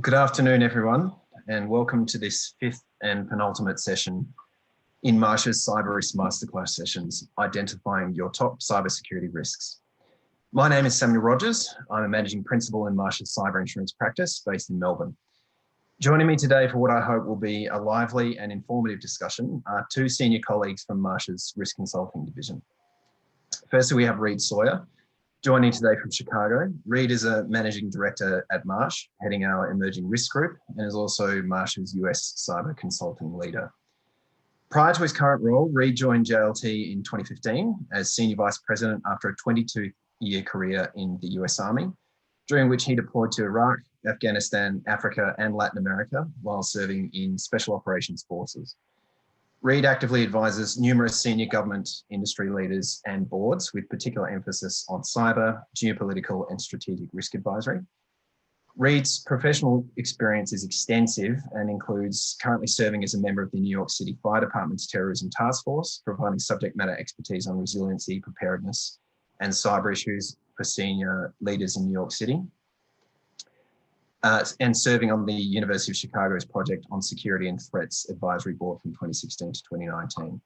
Good afternoon, everyone, and welcome to this fifth and penultimate session in Marsh's Cyber Risk Masterclass sessions, identifying your top cybersecurity risks. My name is Samuel Rogers. I'm a managing principal in Marsh's cyber insurance practice based in Melbourne. Joining me today for what I hope will be a lively and informative discussion are two senior colleagues from Marsh's Risk Consulting division. Firstly, we have Reid Sawyer, joining today from Chicago. Reid is a managing director at Marsh, heading our emerging risk group, and is also Marsh's US cyber consulting leader. Prior to his current role, Reid joined JLT in 2015 as senior vice president after a 22-year career in the US Army, during which he deployed to Iraq, Afghanistan, Africa, and Latin America while serving in special operations forces. Reid actively advises numerous senior government, industry leaders and boards with particular emphasis on cyber, geopolitical and strategic risk advisory. Reid's professional experience is extensive and includes currently serving as a member of the New York City Fire Department's Terrorism Task Force, providing subject matter expertise on resiliency, preparedness and cyber issues for senior leaders in New York City. And serving on the University of Chicago's project on Security and Threats Advisory Board from 2016 to 2019.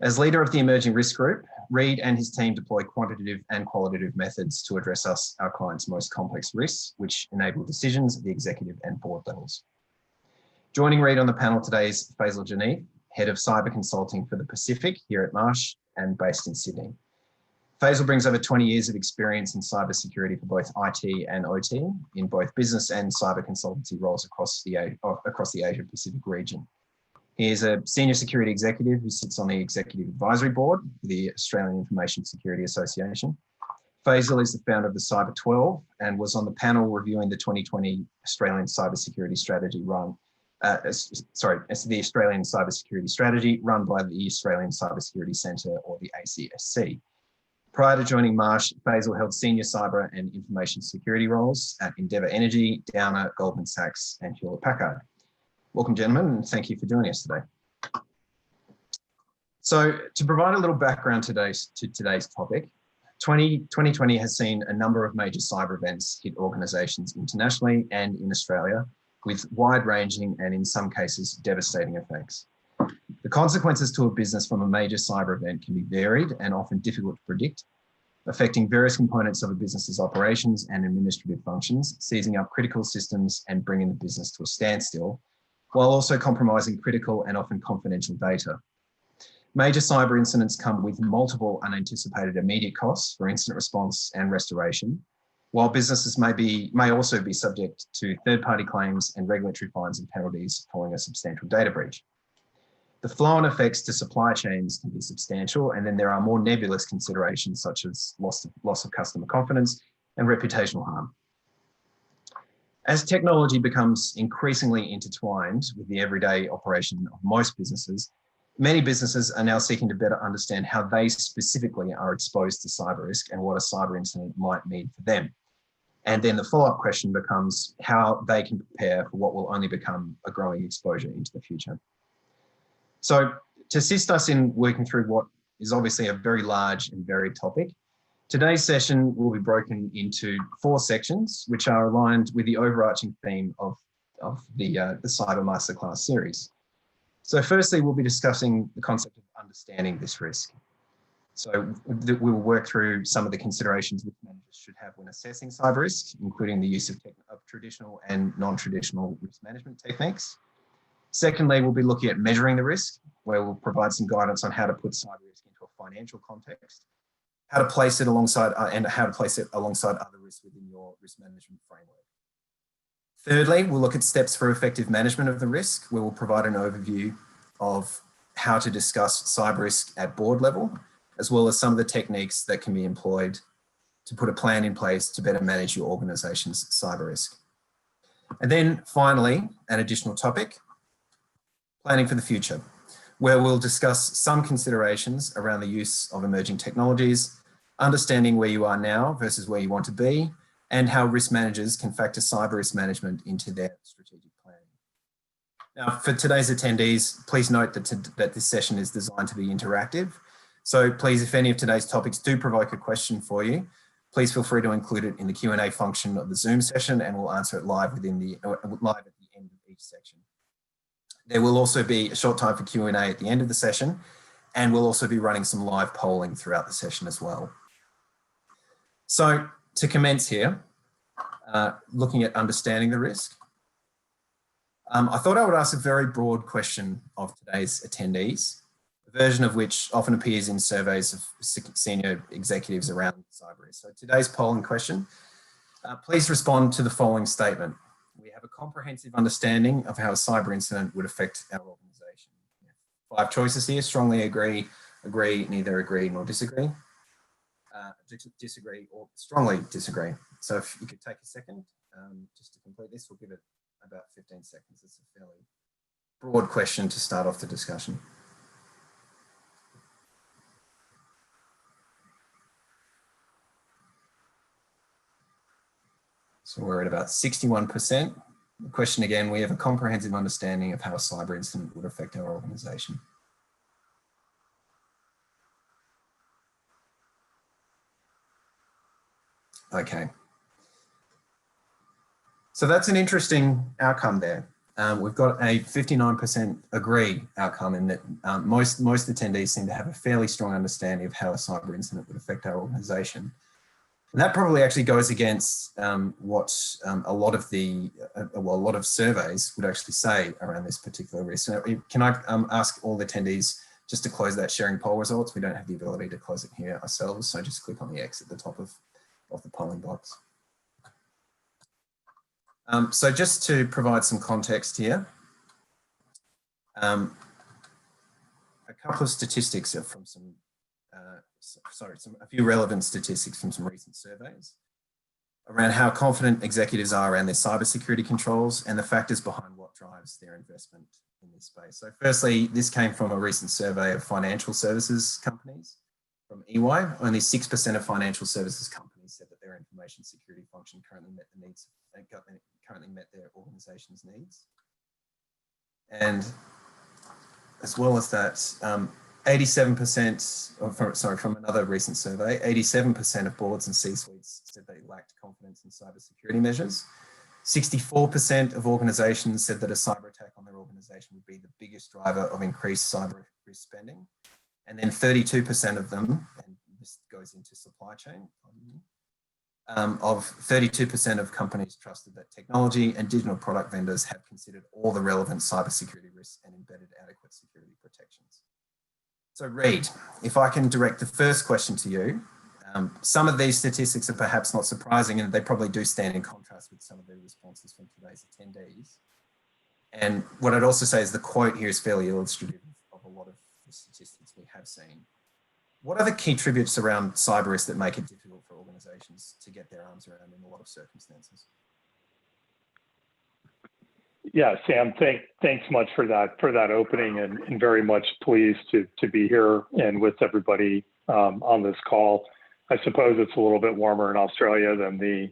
As leader of the Emerging Risk Group, Reid and his team deploy quantitative and qualitative methods to address our clients' most complex risks, which enable decisions at the executive and board levels. Joining Reid on the panel today is Faisal Janif, Head of Cyber Consulting for the Pacific here at Marsh and based in Sydney. Faisal brings over 20 years of experience in cybersecurity for both IT and OT in both business and cyber consultancy roles across the Asia Pacific region. He is a senior security executive who sits on the Executive Advisory Board for the Australian Information Security Association. Faisal is the founder of the Cyber 12 and was on the panel reviewing the 2020 Australian Cybersecurity Strategy the Australian Cybersecurity Strategy run by the Australian Cybersecurity Centre, or the ACSC. Prior to joining Marsh, Faisal held senior cyber and information security roles at Endeavour Energy, Downer, Goldman Sachs, and Hewlett-Packard. Welcome, gentlemen, and thank you for joining us today. So, to provide a little background to today's topic, 2020 has seen a number of major cyber events hit organisations internationally and in Australia, with wide-ranging and, in some cases, devastating effects. The consequences to a business from a major cyber event can be varied and often difficult to predict, affecting various components of a business's operations and administrative functions, seizing up critical systems and bringing the business to a standstill, while also compromising critical and often confidential data. Major cyber incidents come with multiple unanticipated immediate costs for incident response and restoration, while businesses may also be subject to third-party claims and regulatory fines and penalties following a substantial data breach. The flow-on effects to supply chains can be substantial, and then there are more nebulous considerations such as loss of customer confidence and reputational harm. As technology becomes increasingly intertwined with the everyday operation of most businesses, many businesses are now seeking to better understand how they specifically are exposed to cyber risk and what a cyber incident might mean for them. And then the follow-up question becomes how they can prepare for what will only become a growing exposure into the future. So to assist us in working through what is obviously a very large and varied topic, today's session will be broken into 4 sections, which are aligned with the overarching theme of the Cyber Masterclass series. So firstly, we'll be discussing the concept of understanding this risk. So we will work through some of the considerations which managers should have when assessing cyber risk, including the use of traditional and non-traditional risk management techniques. Secondly, we'll be looking at measuring the risk, where we'll provide some guidance on how to put cyber risk into a financial context, how to place it alongside other risks within your risk management framework. Thirdly, we'll look at steps for effective management of the risk, where we'll provide an overview of how to discuss cyber risk at board level, as well as some of the techniques that can be employed to put a plan in place to better manage your organisation's cyber risk. And then finally, an additional topic, planning for the future, where we'll discuss some considerations around the use of emerging technologies, understanding where you are now versus where you want to be, and how risk managers can factor cyber risk management into their strategic planning. Now, for today's attendees, please note that this session is designed to be interactive. So please, if any of today's topics do provoke a question for you, please feel free to include it in the Q&A function of the Zoom session, and we'll answer it live at the end of each section. There will also be a short time for Q&A at the end of the session, and we'll also be running some live polling throughout the session as well. So to commence here, looking at understanding the risk, I thought I would ask a very broad question of today's attendees, a version of which often appears in surveys of senior executives around cyber risk. So today's polling question, please respond to the following statement. We have a comprehensive understanding of how a cyber incident would affect our organization. 5 choices here: strongly agree, agree, neither agree nor disagree, disagree, or strongly disagree. So if you could take a second just to complete this, we'll give it about 15 seconds. It's a fairly broad question to start off the discussion. So we're at about 61%. The question again, we have a comprehensive understanding of how a cyber incident would affect our organization. Okay. So that's an interesting outcome there. We've got a 59% agree outcome in that most attendees seem to have a fairly strong understanding of how a cyber incident would affect our organization. And that probably actually goes against what a lot of surveys would actually say around this particular risk. So can I ask all the attendees just to close that sharing poll results? We don't have the ability to close it here ourselves, so just click on the X at the top of the polling box. So just to provide some context here, a couple of statistics are from a few relevant statistics from some recent surveys around how confident executives are around their cybersecurity controls and the factors behind what drives their investment in this space. So firstly, this came from a recent survey of financial services companies from EY. Only 6% of financial services companies said that their information security function currently met the needs, currently met their organization's needs. And as well as that, 87%, from another recent survey, 87% of boards and C-suites said they lacked confidence in cybersecurity measures. 64% of organizations said that a cyber attack on their organization would be the biggest driver of increased cyber risk spending. And then 32% of them, and this goes into supply chain, of 32% of companies trusted that technology and digital product vendors have considered all the relevant cybersecurity risks and embedded adequate security protections. So Reid, if I can direct the first question to you, some of these statistics are perhaps not surprising, and they probably do stand in contrast with some of the responses from today's attendees. And what I'd also say is the quote here is fairly illustrative of a lot of the statistics we have seen. What are the key attributes around cyber risk that make it difficult for organizations to get their arms around in a lot of circumstances? Yeah, Sam, thanks much for that opening, and very much pleased to be here and with everybody on this call. I suppose it's a little bit warmer in Australia than the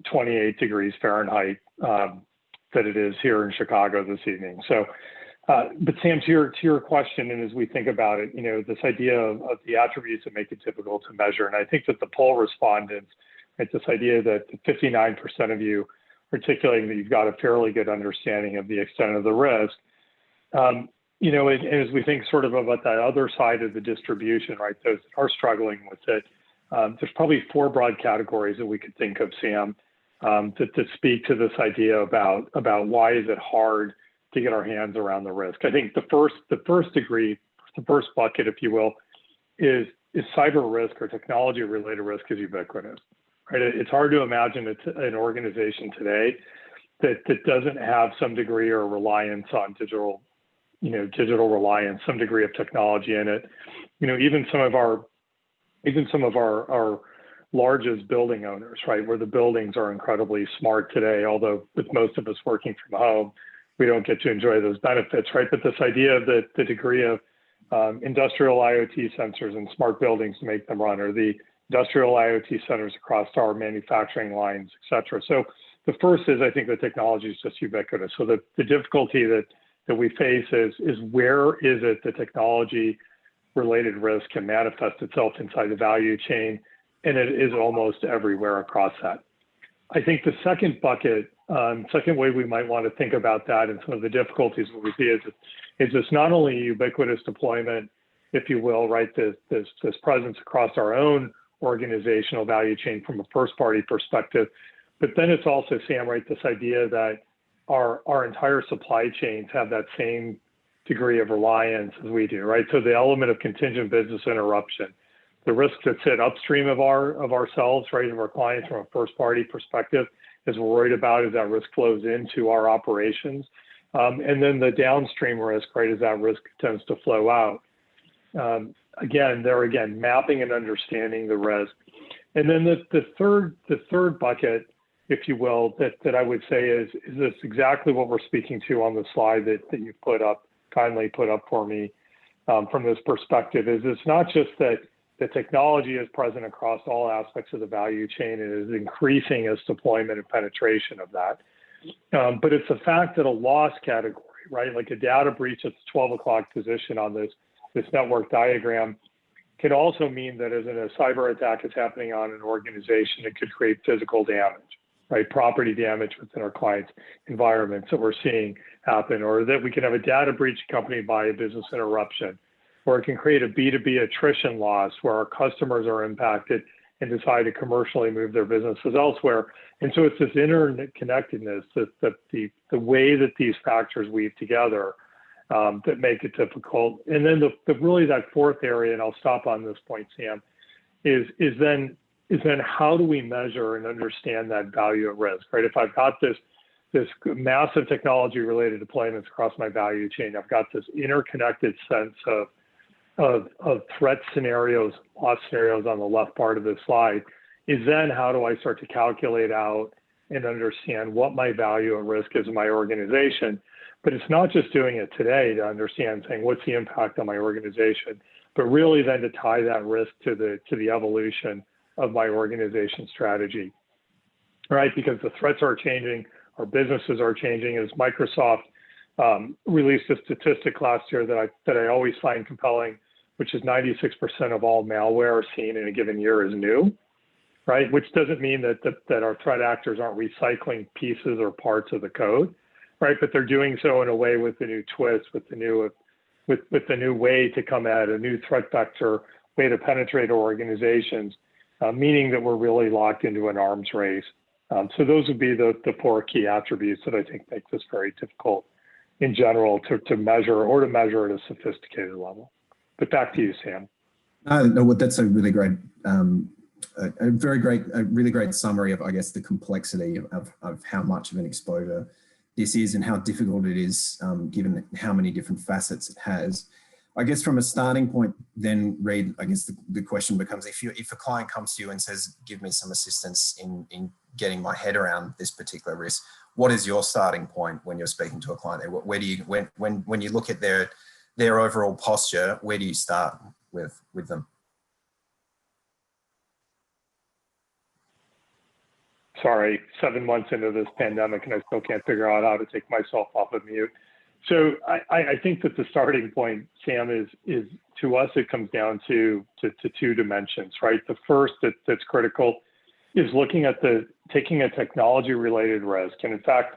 28 degrees Fahrenheit that it is here in Chicago this evening. So, but Sam, to your question, and as we think about it, this idea of the attributes that make it difficult to measure, and I think that the poll respondents, right, this idea that 59% of you articulating that you've got a fairly good understanding of the extent of the risk. As we think sort of about that other side of the distribution, right, those that are struggling with it, there's probably 4 broad categories that we could think of, Sam, that speak to this idea about why is it hard to get our hands around the risk. I think the first bucket, if you will, is cyber risk or technology related risk is ubiquitous. Right? It's hard to imagine an organization today that doesn't have some degree or reliance on digital reliance, some degree of technology in it. Even some of our largest building owners, right, where the buildings are incredibly smart today, although with most of us working from home, we don't get to enjoy those benefits, right? But this idea of the degree of industrial IoT sensors and smart buildings to make them run, or the industrial IoT centers across our manufacturing lines, et cetera. So the first is, I think the technology is just ubiquitous. So the difficulty that we face is where is it the technology related risk can manifest itself inside the value chain and it is almost everywhere across that. I think the second bucket, second way we might want to think about that and some of the difficulties that we see is it's not only ubiquitous deployment, if you will, right, this presence across our own organizational value chain from a first party perspective, but then it's also, Sam, right, this idea that our entire supply chains have that same degree of reliance as we do, right? So the element of contingent business interruption, the risks that sit upstream of ourselves, right, of our clients from a first party perspective, is we're worried about as that risk flows into our operations. And then the downstream risk, right, as that risk tends to flow out. Again, mapping and understanding the risk. And then the third bucket, if you will, that I would say is this exactly what we're speaking to on the slide that you kindly put up for me from this perspective, is it's not just that the technology is present across all aspects of the value chain and is increasing its deployment and penetration of that. But it's the fact that a loss category, right, like a data breach at the 12 o'clock position on this network diagram, can also mean that as a cyber attack is happening on an organization, it could create physical damage, right, property damage within our clients' environments that we're seeing happen, or that we can have a data breach accompanied by a business interruption, or it can create a B2B attrition loss where our customers are impacted and decide to commercially move their businesses elsewhere. And so it's this interconnectedness, the way that these factors weave together that make it difficult. And then really that fourth area, and I'll stop on this point, Sam, is then how do we measure and understand that value at risk, right? If I've got this massive technology related deployments across my value chain, I've got this interconnected sense of threat scenarios, loss scenarios on the left part of this slide, is then how do I start to calculate out and understand what my value at risk is in my organization? But it's not just doing it today to understand, saying what's the impact on my organization, but really then to tie that risk to the evolution of my organization strategy, right? Because the threats are changing, our businesses are changing. As Microsoft released a statistic last year that I always find compelling, which is 96% of all malware seen in a given year is new, right? Which doesn't mean that our threat actors aren't recycling pieces or parts of the code, right? But they're doing so in a way with the new twist, with the new way to come at a new threat vector, way to penetrate our organizations, meaning that we're really locked into an arms race. So those would be the four key attributes that I think make this very difficult in general to measure at a sophisticated level. But back to you, Sam. No, that's a really great, a really great summary of, I guess, the complexity of how much of an exposure this is and how difficult it is, given how many different facets it has. I guess from a starting point, then, Reid, I guess the question becomes, if a client comes to you and says, give me some assistance in getting my head around this particular risk, what is your starting point when you're speaking to a client? Where do you, when you look at their overall posture, where do you start with them? Sorry, 7 months into this pandemic and I still can't figure out how to take myself off of mute. So I think that the starting point, Sam, is to us, it comes down to two dimensions, right? The first that's critical is looking at taking a technology related risk. And in fact,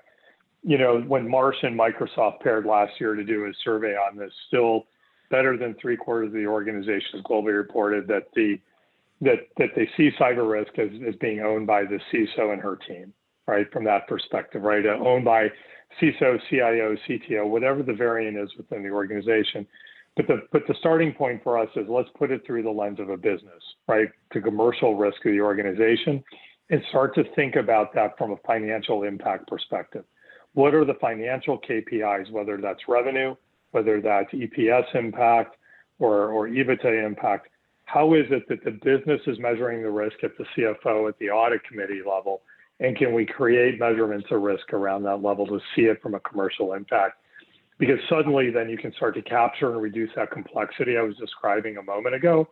you know, when Marsh and Microsoft paired last year to do a survey on this, still better than 3/4 of the organizations globally reported that they see cyber risk as being owned by the CISO and her team, right? From that perspective, right? Owned by CISO, CIO, CTO, whatever the variant is within the organization. But the starting point for us is let's put it through the lens of a business, right? The commercial risk of the organization, and start to think about that from a financial impact perspective. What are the financial KPIs, whether that's revenue, whether that's EPS impact or EBITDA impact? How is it that the business is measuring the risk at the CFO, at the audit committee level? And can we create measurements of risk around that level to see it from a commercial impact? Because suddenly then you can start to capture and reduce that complexity I was describing a moment ago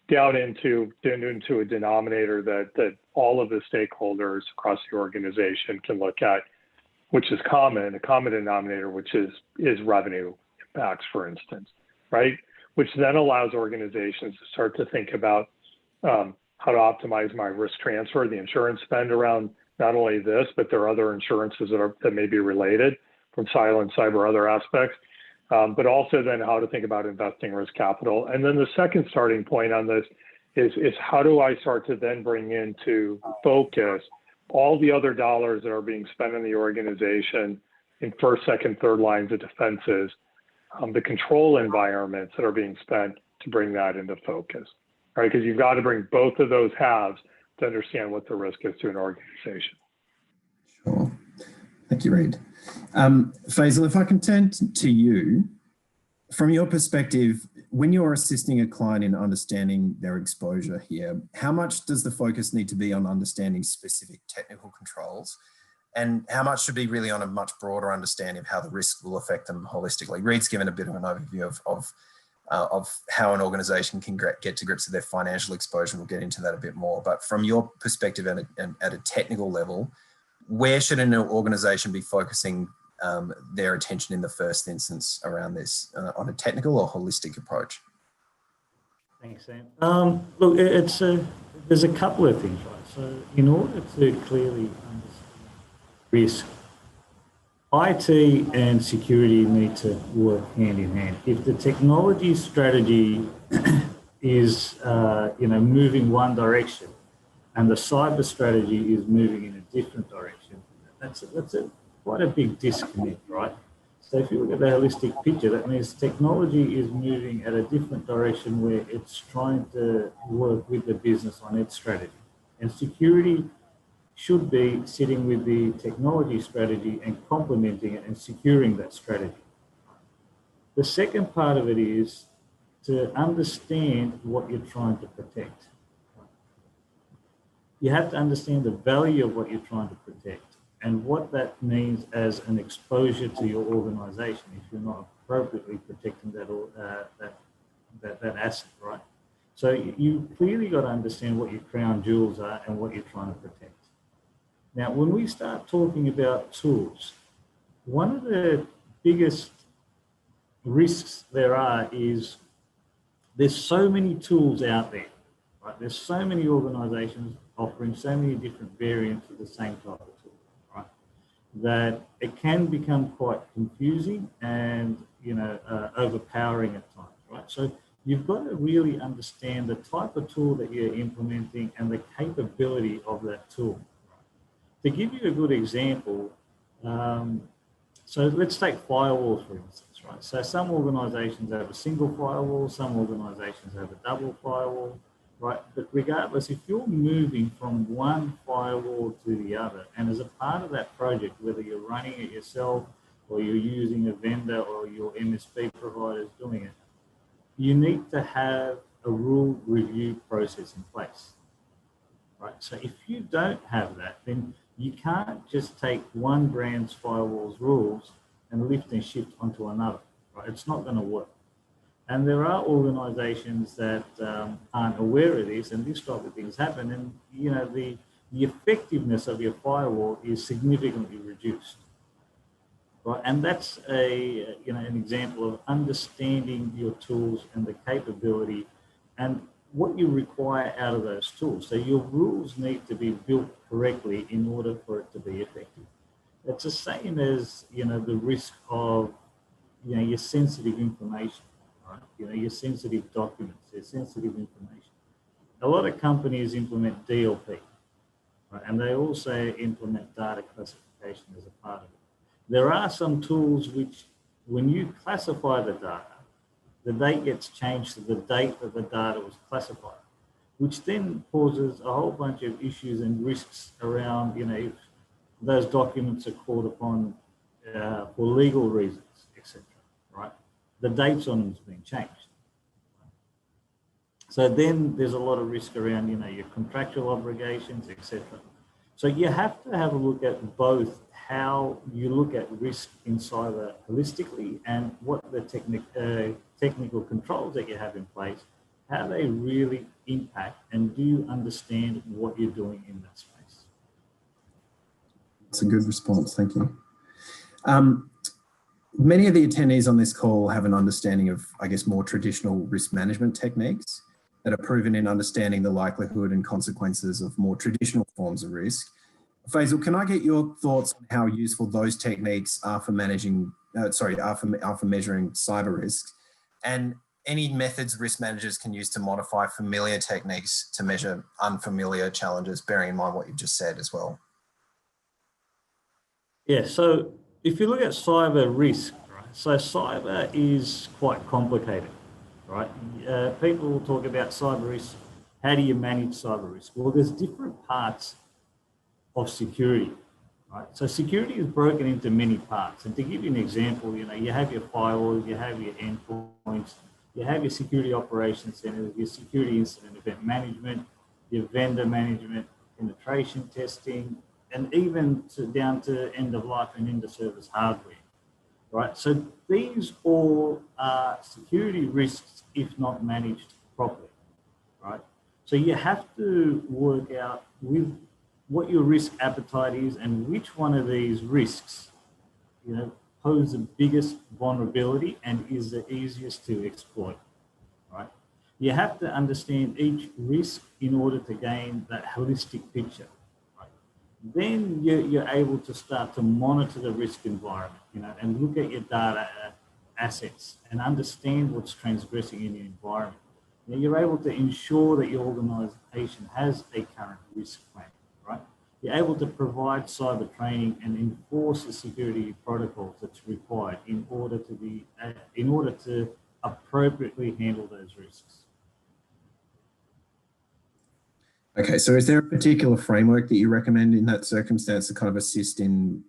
down into a denominator that all of the stakeholders across the organization can look at, which is a common denominator, which is revenue impacts, for instance, right? Which then allows organizations to start to think about how to optimize my risk transfer, the insurance spend around not only this, but there are other insurances that may be related from silent, cyber, other aspects, but also then how to think about investing risk capital. And then the second starting point on this is how do I start to then bring into focus all the other dollars that are being spent in the organization in first, second, third lines of defenses, the control environments that are being spent to bring that into focus, right? Because you've got to bring both of those halves to understand what the risk is to an organization. Sure. Thank you, Reid. Faisal, if I can turn to you, from your perspective, when you're assisting a client in understanding their exposure here, how much does the focus need to be on understanding specific technical controls? And how much should be really on a much broader understanding of how the risk will affect them holistically? Reid's given a bit of an overview of how an organisation can get to grips with their financial exposure. We'll get into that a bit more. But from your perspective at a technical level, where should an organisation be focusing their attention in the first instance around this on a technical or holistic approach? Thanks, Sam. Look, there's a couple of things, right? So in order to clearly understand risk, IT and security need to work hand in hand. If the technology strategy is moving one direction and the cyber strategy is moving in a different direction, that's quite a big disconnect, right? So if you look at the holistic picture, that means technology is moving at a different direction where it's trying to work with the business on its strategy. And security should be sitting with the technology strategy and complementing it and securing that strategy. The second part of it is to understand what you're trying to protect. You have to understand the value of what you're trying to protect and what that means as an exposure to your organization if you're not appropriately protecting that asset, right? So you clearly got to understand what your crown jewels are and what you're trying to protect. Now, when we start talking about tools, one of the biggest risks there are is there's so many tools out there, right? There's so many organizations offering so many different variants of the same type of tool, right? That it can become quite confusing and, overpowering at times, right? So you've got to really understand the type of tool that you're implementing and the capability of that tool. To give you a good example, so let's take firewalls, for instance, right? So some organizations have a single firewall, some organizations have a double firewall, right? But regardless, if you're moving from one firewall to the other, and as a part of that project, whether you're running it yourself or you're using a vendor or your MSP provider is doing it, you need to have a rule review process in place, right? So if you don't have that, then you can't just take one brand's firewall's rules and lift and shift onto another, right? It's not going to work. And there are organizations that aren't aware of this, and this type of things happen, and the effectiveness of your firewall is significantly reduced, right? And that's an example of understanding your tools and the capability and what you require out of those tools. So your rules need to be built correctly in order for it to be effective. It's the same as, the risk of, your sensitive information, right? Your sensitive documents, your sensitive information. A lot of companies implement DLP, right? And they also implement data classification as a part of it. There are some tools which, when you classify the data, the date gets changed to the date that the data was classified, which then causes a whole bunch of issues and risks around, if those documents are called upon for legal reasons, etc. Right? The dates on them has been changed. So then there's a lot of risk around, your contractual obligations, etc. So you have to have a look at both how you look at risk in cyber holistically and what the technical controls that you have in place, how they really impact, and do you understand what you're doing in that space? That's a good response, thank you. Many of the attendees on this call have an understanding of, I guess, more traditional risk management techniques. that are proven in understanding the likelihood and consequences of more traditional forms of risk. Faisal, can I get your thoughts on how useful those techniques are for managing, are for measuring cyber risks, and any methods risk managers can use to modify familiar techniques to measure unfamiliar challenges, bearing in mind what you've just said as well? Yeah, so if you look at cyber risk, right, so cyber is quite complicated, right? People talk about cyber risk. How do you manage cyber risk? Well, there's different parts of security, right? So security is broken into many parts. And to give you an example, you have your firewalls, you have your endpoints, you have your security operations centers, your security incident event management, your vendor management, penetration testing, and even down to end of life and end of service hardware, right? So these all are security risks if not managed properly, right? So you have to work out with what your risk appetite is and which one of these risks, pose the biggest vulnerability and is the easiest to exploit, right? You have to understand each risk in order to gain that holistic picture, right? Then you're able to start to monitor the risk environment, and look at your data assets and understand what's transgressing in the environment. Now you're able to ensure that your organization has a current risk plan, right? You're able to provide cyber training and enforce the security protocols that's required in order to appropriately handle those risks. Okay, so is there a particular framework that you recommend in that circumstance to kind of assist in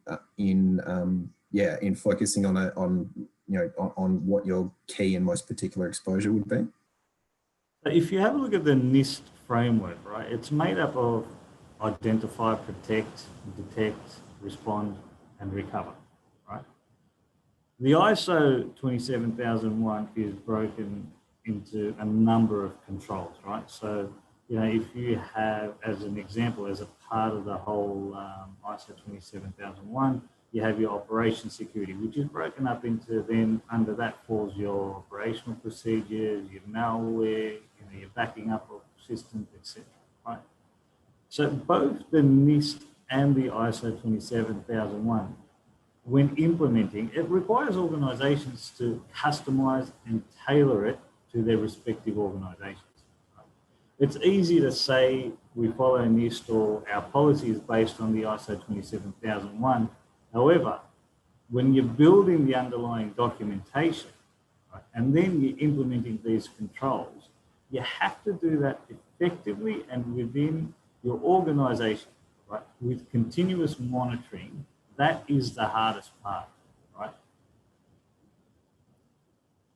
focusing on what your key and most particular exposure would be? So if you have a look at the NIST framework, right, it's made up of identify, protect, detect, respond, and recover, right? The ISO 27001 is broken into a number of controls, right? So, if you have, as an example, as a part of the whole ISO 27001, you have your operation security, which is broken up into, then under that falls your operational procedures, your malware, your backing up of systems, etc. Right? So both the NIST and the ISO 27001, when implementing, it requires organizations to customize and tailor it to their respective organizations. It's easy to say we follow NIST or our policy is based on the ISO 27001. However, when you're building the underlying documentation, right, and then you're implementing these controls, you have to do that effectively and within your organization, right, with continuous monitoring. That is the hardest part, right?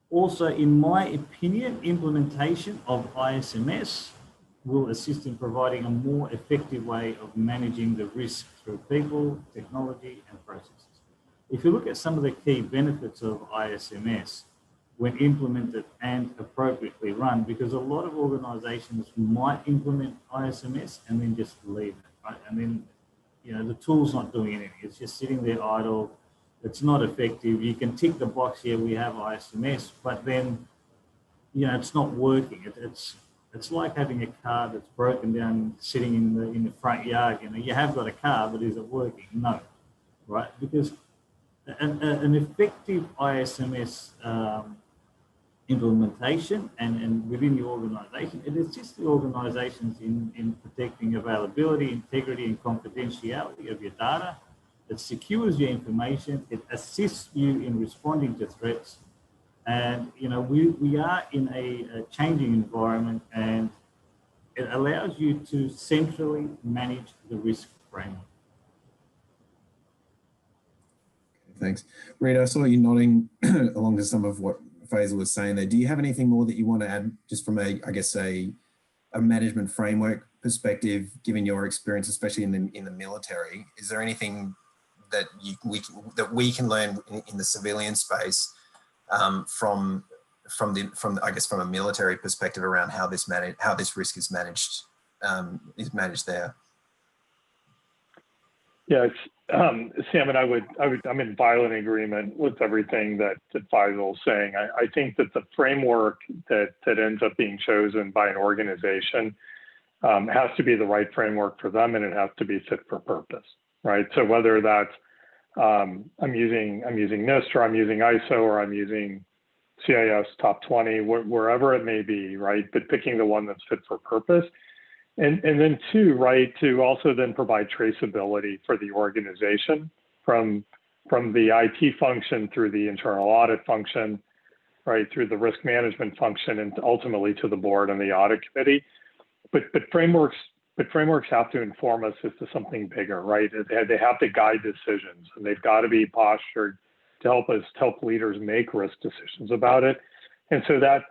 Also, in my opinion, implementation of ISMS will assist in providing a more effective way of managing the risk through people, technology, and processes. If you look at some of the key benefits of ISMS when implemented and appropriately run, because a lot of organizations might implement ISMS and then just leave it, right? And then, the tool's not doing anything. It's just sitting there idle. It's not effective. You can tick the box here, we have ISMS, but then, it's not working. It's like having a car that's broken down, sitting in the front yard. You have got a car, but is it working? No, right? Because an effective ISMS implementation and within your organization, it assists the organizations in protecting availability, integrity, and confidentiality of your data. It secures your information. It assists you in responding to threats. And, we are in a changing environment, and it allows you to centrally manage the risk framework. Thanks. Rita, I saw you nodding along to some of what Faisal was saying there. Do you have anything more that you want to add just from a management framework perspective, given your experience, especially in the military? Is there anything that we can learn in the civilian space from a military perspective around how this risk is managed there? Yeah, Sam and I'm in violent agreement with everything that Faisal's saying. I think that the framework that ends up being chosen by an organization has to be the right framework for them, and it has to be fit for purpose, right? So whether that's I'm using NIST, or I'm using ISO, or I'm using CIS top 20, wherever it may be, right? But picking the one that's fit for purpose. And then two, right, to also then provide traceability for the organization from the IT function through the internal audit function, right, through the risk management function, and ultimately to the board and the audit committee. But frameworks have to inform us as to something bigger, right? They have to guide decisions, and they've got to be postured to help leaders make risk decisions about it. And so that,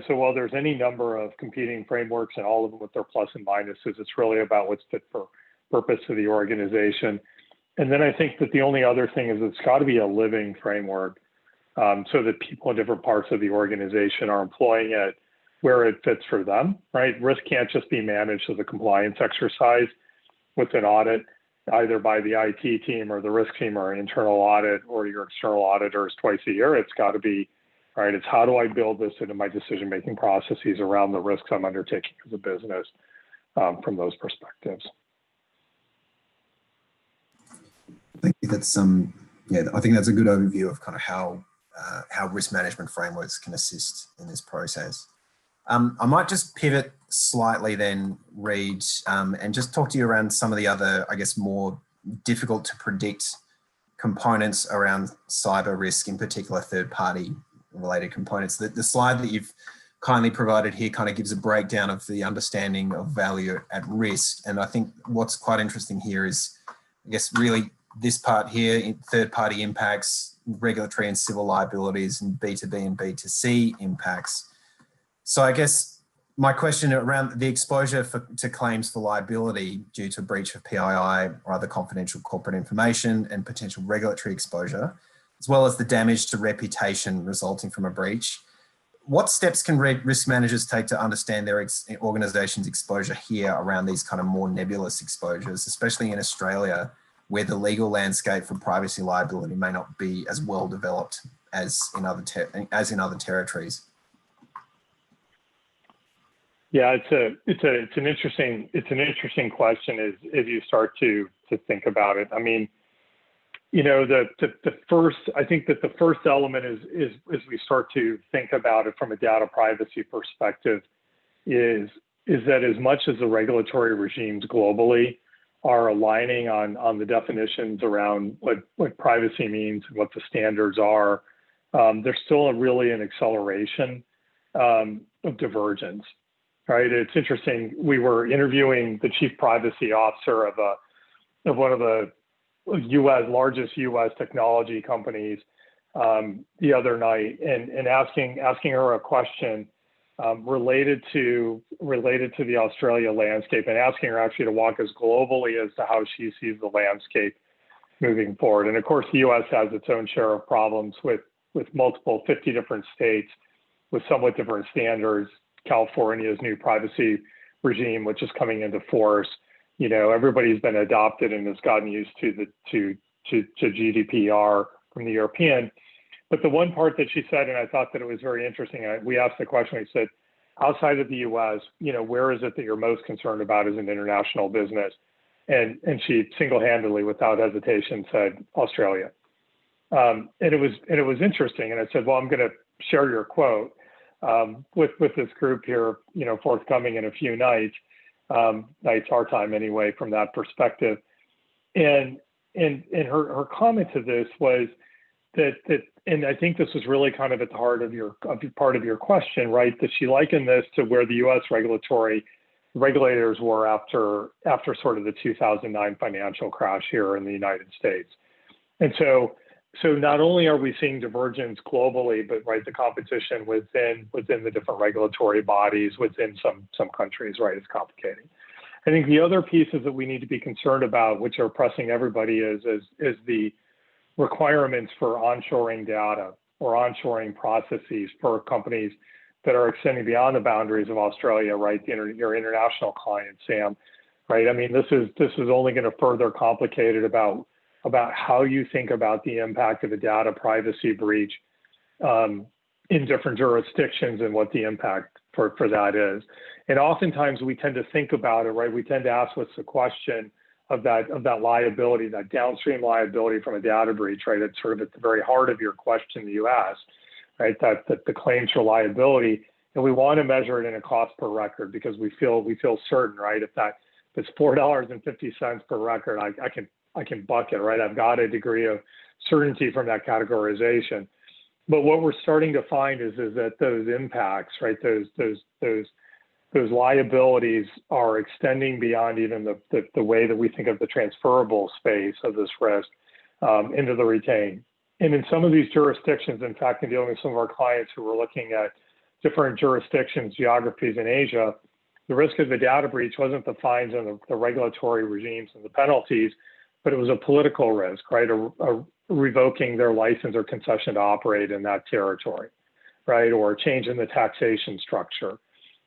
so while there's any number of competing frameworks and all of them with their plus and minuses, it's really about what's fit for purpose of the organization. And then I think that the only other thing is it's got to be a living framework, so that people in different parts of the organization are employing it where it fits for them, right? Risk can't just be managed as a compliance exercise with an audit, either by the IT team or the risk team or an internal audit or your external auditors twice a year. It's got to be, right, it's how do I build this into my decision-making processes around the risks I'm undertaking as a business from those perspectives. Thank you. That's yeah, I think that's a good overview of kind of how risk management frameworks can assist in this process. I might just pivot slightly then, Reid, and just talk to you around some of the other, I guess, more difficult to predict components around cyber risk, in particular third-party related components. The slide that you've kindly provided here kind of gives a breakdown of the understanding of value at risk. And I think what's quite interesting here is, I guess, really this part here, third-party impacts, regulatory and civil liabilities, and B2B and B2C impacts. So I guess my question around the exposure to claims for liability due to breach of PII or other confidential corporate information and potential regulatory exposure, as well as the damage to reputation resulting from a breach. What steps can risk managers take to understand their organization's exposure here around these kind of more nebulous exposures, especially in Australia, where the legal landscape for privacy liability may not be as well developed as in other territories? Yeah, it's an interesting question as you start to think about it. I mean, I think that the first element is we start to think about it from a data privacy perspective is that as much as the regulatory regimes globally are aligning on the definitions around what privacy means and what the standards are, there's still really an acceleration of divergence. Right. It's interesting. We were interviewing the chief privacy officer of one of the largest U.S. technology companies the other night, and asking her a question related to the Australia landscape, and asking her actually to walk us globally as to how she sees the landscape moving forward. And of course, the U.S. has its own share of problems with multiple 50 different states with somewhat different standards. California's new privacy regime, which is coming into force, everybody's been adopted and has gotten used to GDPR from the European. But the one part that she said, and I thought that it was very interesting, we asked the question, we said, outside of the US, where is it that you're most concerned about as an international business? And she single-handedly, without hesitation, said Australia. And it was interesting. And I said, well, I'm going to share your quote with this group here, forthcoming in a few nights our time anyway, from that perspective. And her comment to this was that, and I think this was really kind of at the heart of part of your question, right? That she likened this to where the U.S. regulators were after sort of the 2009 financial crash here in the United States. And so not only are we seeing divergence globally, but right, the competition within the different regulatory bodies within some countries, right, is complicating. I think the other pieces that we need to be concerned about, which are pressing everybody, is the requirements for onshoring data or onshoring processes for companies that are extending beyond the boundaries of Australia, right? Your international clients, Sam. right? I mean, this is only going to further complicate it about how you think about the impact of a data privacy breach in different jurisdictions and what the impact for that is. And oftentimes we tend to think about it, right? We tend to ask what's the question of that liability, that downstream liability from a data breach, right? It's sort of at the very heart of your question that you asked, right? That the claims for liability, and we want to measure it in a cost per record because we feel certain, right? If it's $4.50 per record, I can buck it, right? I've got a degree of certainty from that categorization. But what we're starting to find is that those impacts, right? Those liabilities are extending beyond even the way that we think of the transferable space of this risk into the retained. And in some of these jurisdictions, in fact, in dealing with some of our clients who were looking at different jurisdictions, geographies in Asia, the risk of the data breach wasn't the fines and the regulatory regimes and the penalties, but it was a political risk, right? A revoking their license or concession to operate in that territory, right? Or a change in the taxation structure.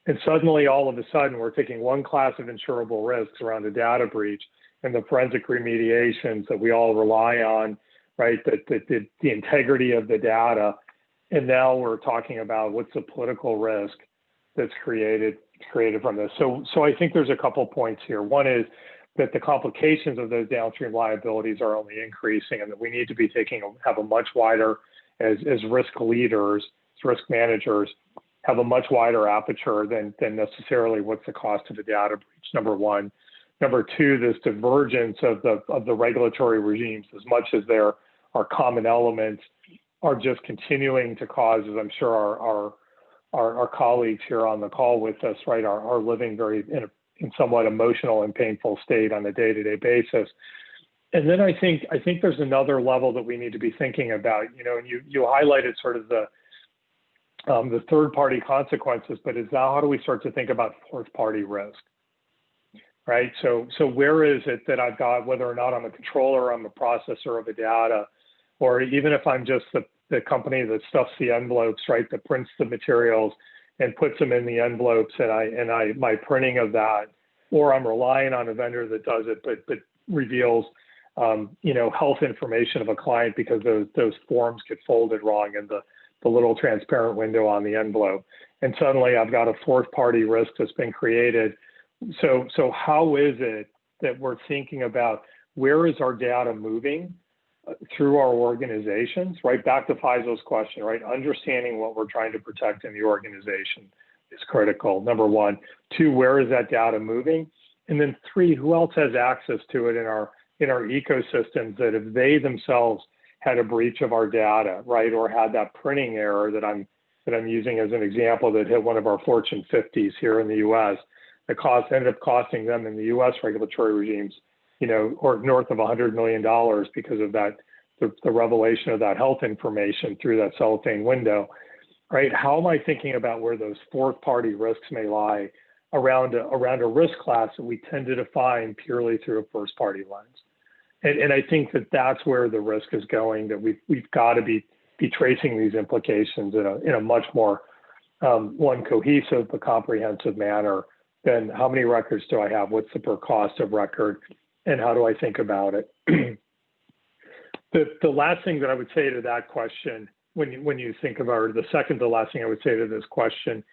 And suddenly, all of a sudden, we're taking one class of insurable risks around a data breach and the forensic remediations that we all rely on, right? The integrity of the data. And now we're talking about what's the political risk that's created from this. So I think there's a couple points here. One is that the complications of those downstream liabilities are only increasing, and that we need to be have a much wider, as risk leaders, as risk managers, have a much wider aperture than necessarily what's the cost of a data breach, number one. Number two, this divergence of the regulatory regimes, as much as there are common elements, are just continuing to cause, as I'm sure our colleagues here on the call with us, right, are living very in somewhat emotional and painful state on a day-to-day basis. And then I think there's another level that we need to be thinking about, and you highlighted sort of the third-party consequences, but is now how do we start to think about fourth-party risk, right? So where is it that I've got, whether or not I'm a controller, I'm a processor of the data, or even if I'm just the company that stuffs the envelopes, right, that prints the materials and puts them in the envelopes, and my printing of that, or I'm relying on a vendor that does it, but reveals, health information of a client because those forms get folded wrong in the little transparent window on the envelope, and suddenly I've got a fourth-party risk that's been created. So how is it that we're thinking about where is our data moving through our organizations, right? Back to Faisal's question, right? Understanding what we're trying to protect in the organization is critical, number one. Two, where is that data moving? And then three, who else has access to it in our ecosystems that if they themselves had a breach of our data, right? Or had that printing error that I'm using as an example that hit one of our Fortune 50s here in the US, that ended up costing them in the US regulatory regimes, or north of $100 million because of that, the revelation of that health information through that cellophane window, right? How am I thinking about where those fourth-party risks may lie around a risk class that we tend to define purely through a first-party lens? And I think that's where the risk is going, that we've got to be tracing these implications in a much more one cohesive but comprehensive manner than how many records do I have, what's the per cost of record, and how do I think about it? The last thing that I would say to that question, when you think about, or the second to last thing I would say to this question,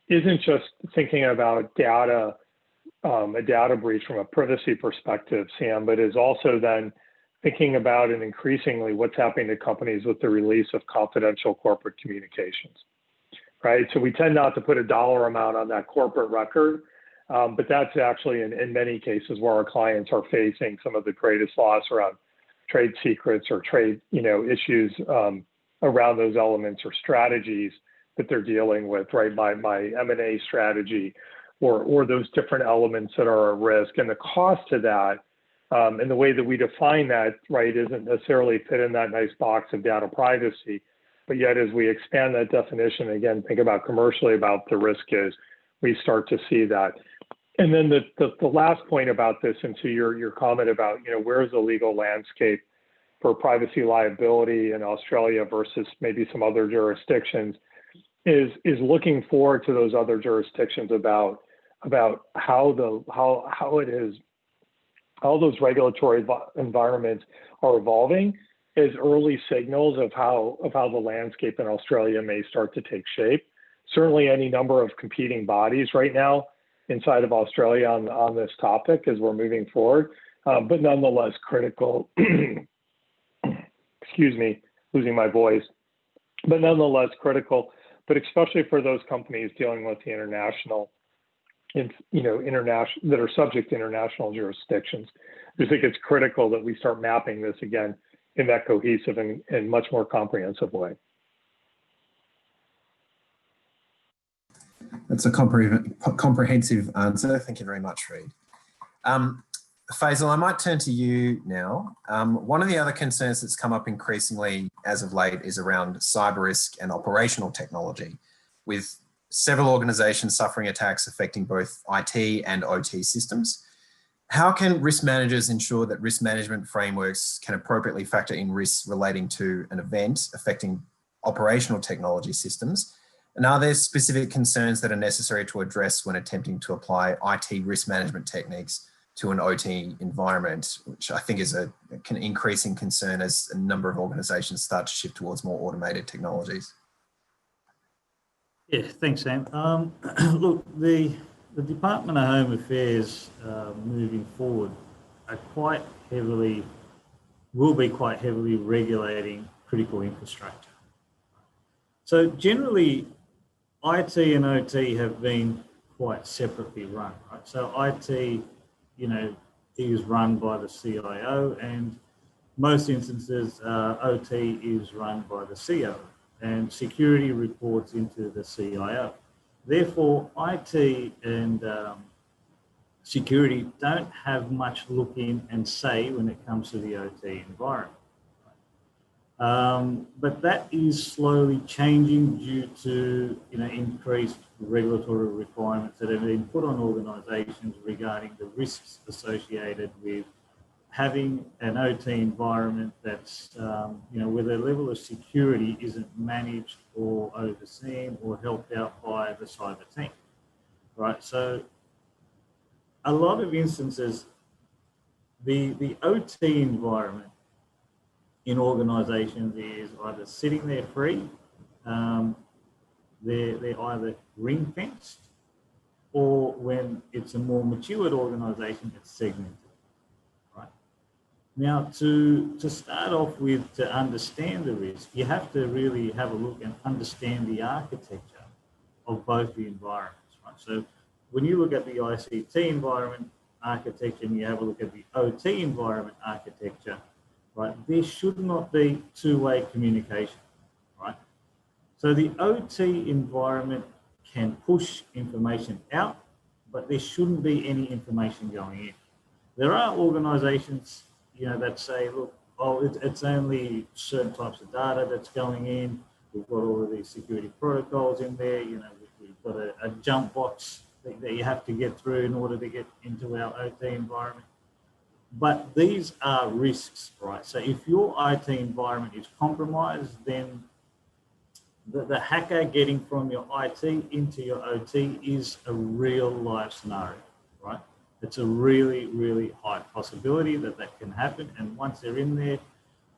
isn't just thinking about data, a data breach from a privacy perspective, Sam, but is also then thinking about and increasingly what's happening to companies with the release of confidential corporate communications, right? So we tend not to put a dollar amount on that corporate record, but that's actually in many cases where our clients are facing some of the greatest loss around trade secrets or trade, issues around those elements or strategies that they're dealing with, right? My M&A strategy or those different elements that are at risk, and the cost to that, and the way that we define that, right, isn't necessarily fit in that nice box of data privacy, but yet as we expand that definition, again, think about commercially about the risk is, we start to see that. And then the last point about this, and to your comment about, where is the legal landscape for privacy liability in Australia versus maybe some other jurisdictions, is looking forward to those other jurisdictions about how it has regulatory environments are evolving as early signals of how the landscape in Australia may start to take shape. Certainly any number of competing bodies right now inside of Australia on this topic as we're moving forward, but nonetheless critical, excuse me, losing my voice, but nonetheless critical, but especially for those companies dealing with the international, that are subject to international jurisdictions. I just think it's critical that we start mapping this again in that cohesive and much more comprehensive way. That's a comprehensive answer. Thank you very much, Reid. Faisal, I might turn to you now. One of the other concerns that's come up increasingly as of late is around cyber risk and operational technology, with several organizations suffering attacks affecting both IT and OT systems. How can risk managers ensure that risk management frameworks can appropriately factor in risks relating to an event affecting operational technology systems? And are there specific concerns that are necessary to address when attempting to apply IT risk management techniques to an OT environment, which I think is an increasing concern as a number of organizations start to shift towards more automated technologies? Yeah, thanks, Sam. Look, the Department of Home Affairs moving forward will be quite heavily regulating critical infrastructure. So generally, IT and OT have been quite separately run, right? So IT, is run by the CIO, and most instances, OT is run by the CO, and security reports into the CIO. Therefore, IT and security don't have much look in and say when it comes to the OT environment. But that is slowly changing due to increased regulatory requirements that have been put on organisations regarding the risks associated with having an OT environment that's where the level of security isn't managed or overseen or helped out by the cyber team, right? So a lot of instances, the OT environment in organisations is either sitting there free, they're either ring-fenced, or when it's a more matured organisation, it's segmented, right? Now, to start off with, to understand the risk, you have to really have a look and understand the architecture of both the environments, right? So when you look at the ICT environment architecture and you have a look at the OT environment architecture, right, there should not be two-way communication, right? So the OT environment can push information out, but there shouldn't be any information going in. There are organizations, that say, look, it's only certain types of data that's going in. We've got all of these security protocols in there. We've got a jump box that you have to get through in order to get into our OT environment. But these are risks, right? So if your IT environment is compromised, then the hacker getting from your IT into your OT is a real life scenario, right? It's a really, really high possibility that can happen. And once they're in there,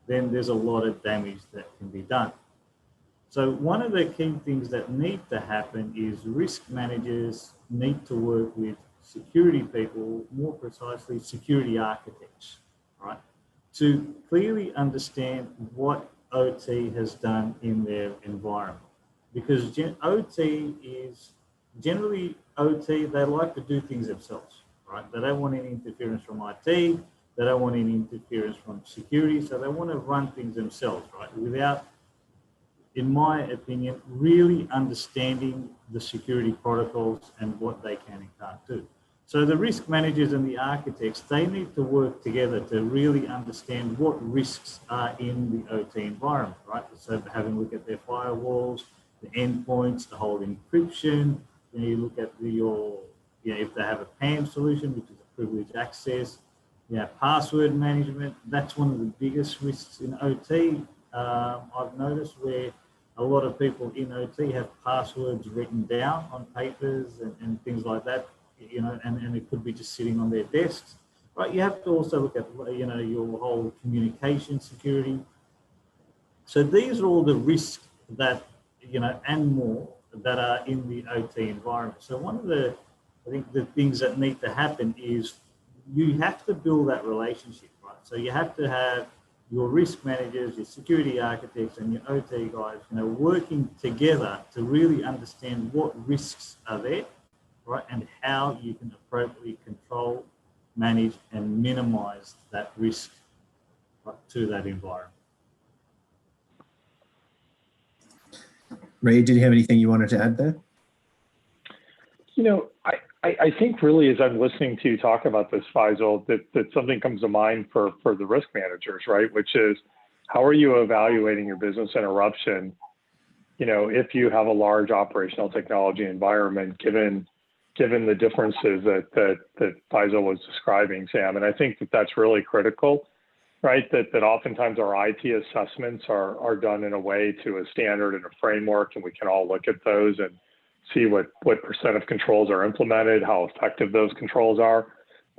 then there's a lot of damage that can be done. So one of the key things that need to happen is risk managers need to work with security people, more precisely security architects, right, to clearly understand what OT has done in their environment. Because OT is generally they like to do things themselves, right? They don't want any interference from IT, they don't want any interference from security, so they want to run things themselves, right, without, in my opinion, really understanding the security protocols and what they can and can't do. So the risk managers and the architects, they need to work together to really understand what risks are in the OT environment, right? So having a look at their firewalls, the endpoints, the whole encryption, then you look at if they have a PAM solution, which is a privileged access, password management, that's one of the biggest risks in OT. I've noticed where a lot of people in OT have passwords written down on papers and things like that, and it could be just sitting on their desks, right? You have to also look at, your whole communication security. So these are all the risks that, and more that are in the OT environment. So one of the, I think the things that need to happen is you have to build that relationship, right? So you have to have your risk managers, your security architects, and your OT guys, working together to really understand what risks are there, right? And how you can appropriately control, manage, and minimize that risk, right, to that environment. Reid, did you have anything you wanted to add there? I think really as I'm listening to you talk about this, Faisal, that something comes to mind for the risk managers, right? Which is, how are you evaluating your business interruption, if you have a large operational technology environment, given the differences that Faisal was describing, Sam. And I think that's really critical, right? That oftentimes our IT assessments are done in a way to a standard and a framework, and we can all look at those and see what percent of controls are implemented, how effective those controls are.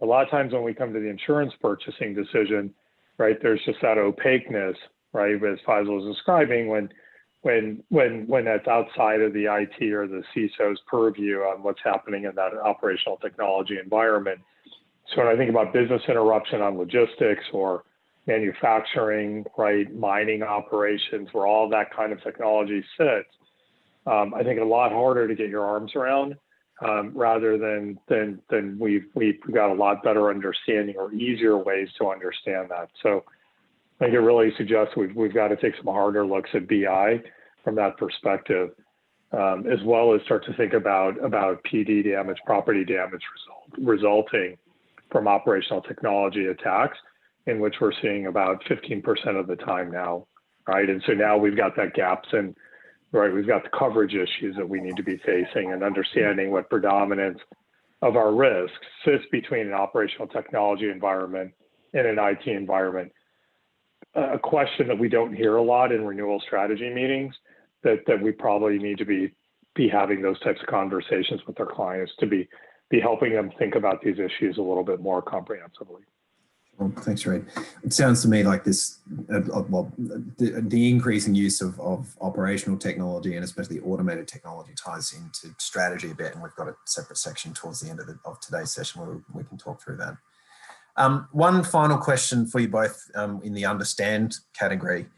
A lot of times when we come to the insurance purchasing decision, right, there's just that opaqueness, right, as Faisal was describing, when that's outside of the IT or the CISO's purview on what's happening in that operational technology environment. So when I think about business interruption on logistics or manufacturing, right, mining operations, where all that kind of technology sits, I think a lot harder to get your arms around, rather than we've got a lot better understanding or easier ways to understand that. So I think it really suggests we've got to take some harder looks at BI from that perspective, as well as start to think about PD damage, property damage resulting from operational technology attacks, in which we're seeing about 15% of the time now, right? And so now we've got that gaps in. Right, we've got the coverage issues that we need to be facing, and understanding what predominance of our risks sits between an operational technology environment and an IT environment. A question that we don't hear a lot in renewal strategy meetings, that we probably need to be having those types of conversations with our clients to be helping them think about these issues a little bit more comprehensively. Well, thanks, Reid. It sounds to me like this, the increasing use of operational technology, and especially automated technology, ties into strategy a bit, and we've got a separate section towards the end of today's session where we can talk through that. One final question for you both in the understand category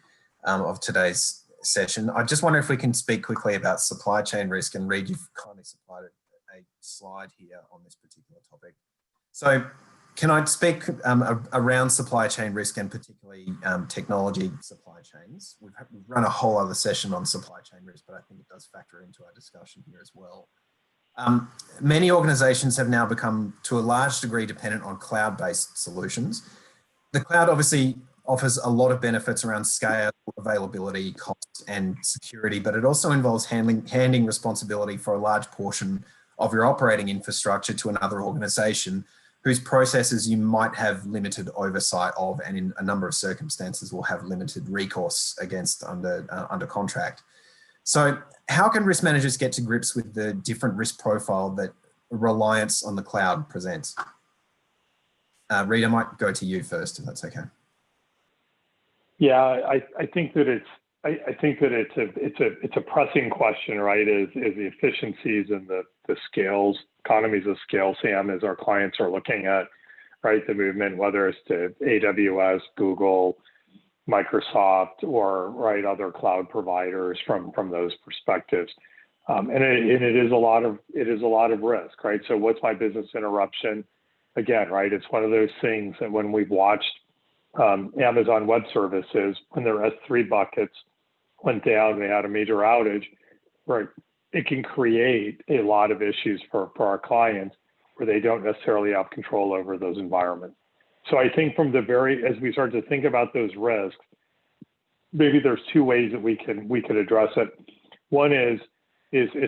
of today's session. I just wonder if we can speak quickly about supply chain risk, and Reid, you've kindly supplied a slide here on this particular topic. So can I speak around supply chain risk, and particularly technology supply chains? We've run a whole other session on supply chain risk, but I think it does factor into our discussion here as well. Many organizations have now become, to a large degree, dependent on cloud-based solutions. The cloud obviously offers a lot of benefits around scale, availability, cost, and security, but it also involves handing responsibility for a large portion of your operating infrastructure to another organization, whose processes you might have limited oversight of, and in a number of circumstances will have limited recourse against under contract. So how can risk managers get to grips with the different risk profile that reliance on the cloud presents? Reid, I might go to you first, if that's okay. Yeah, I think that it's a pressing question, right? Is the efficiencies and the scales, economies of scale, Sam, as our clients are looking at, right, the movement, whether it's to AWS, Google, Microsoft, or right other cloud providers from those perspectives, and it is a lot of risk, right? So what's my business interruption? Again, right, it's one of those things that when we've watched Amazon Web Services, when their S3 buckets went down, they had a major outage, right? It can create a lot of issues for our clients where they don't necessarily have control over those environments. So I think as we start to think about those risks, maybe there's two ways that we can address it. One is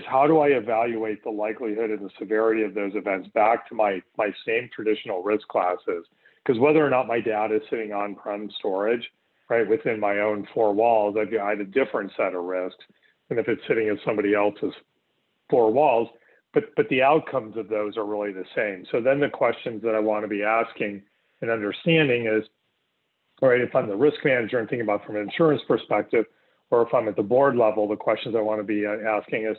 how do I evaluate the likelihood and the severity of those events back to my same traditional risk classes? Because whether or not my data is sitting on-prem storage, right, within my own four walls, I had a different set of risks than if it's sitting in somebody else's four walls. But the outcomes of those are really the same. So then the questions that I want to be asking and understanding is, all right, if I'm the risk manager and thinking about from an insurance perspective, or if I'm at the board level, the questions I want to be asking is,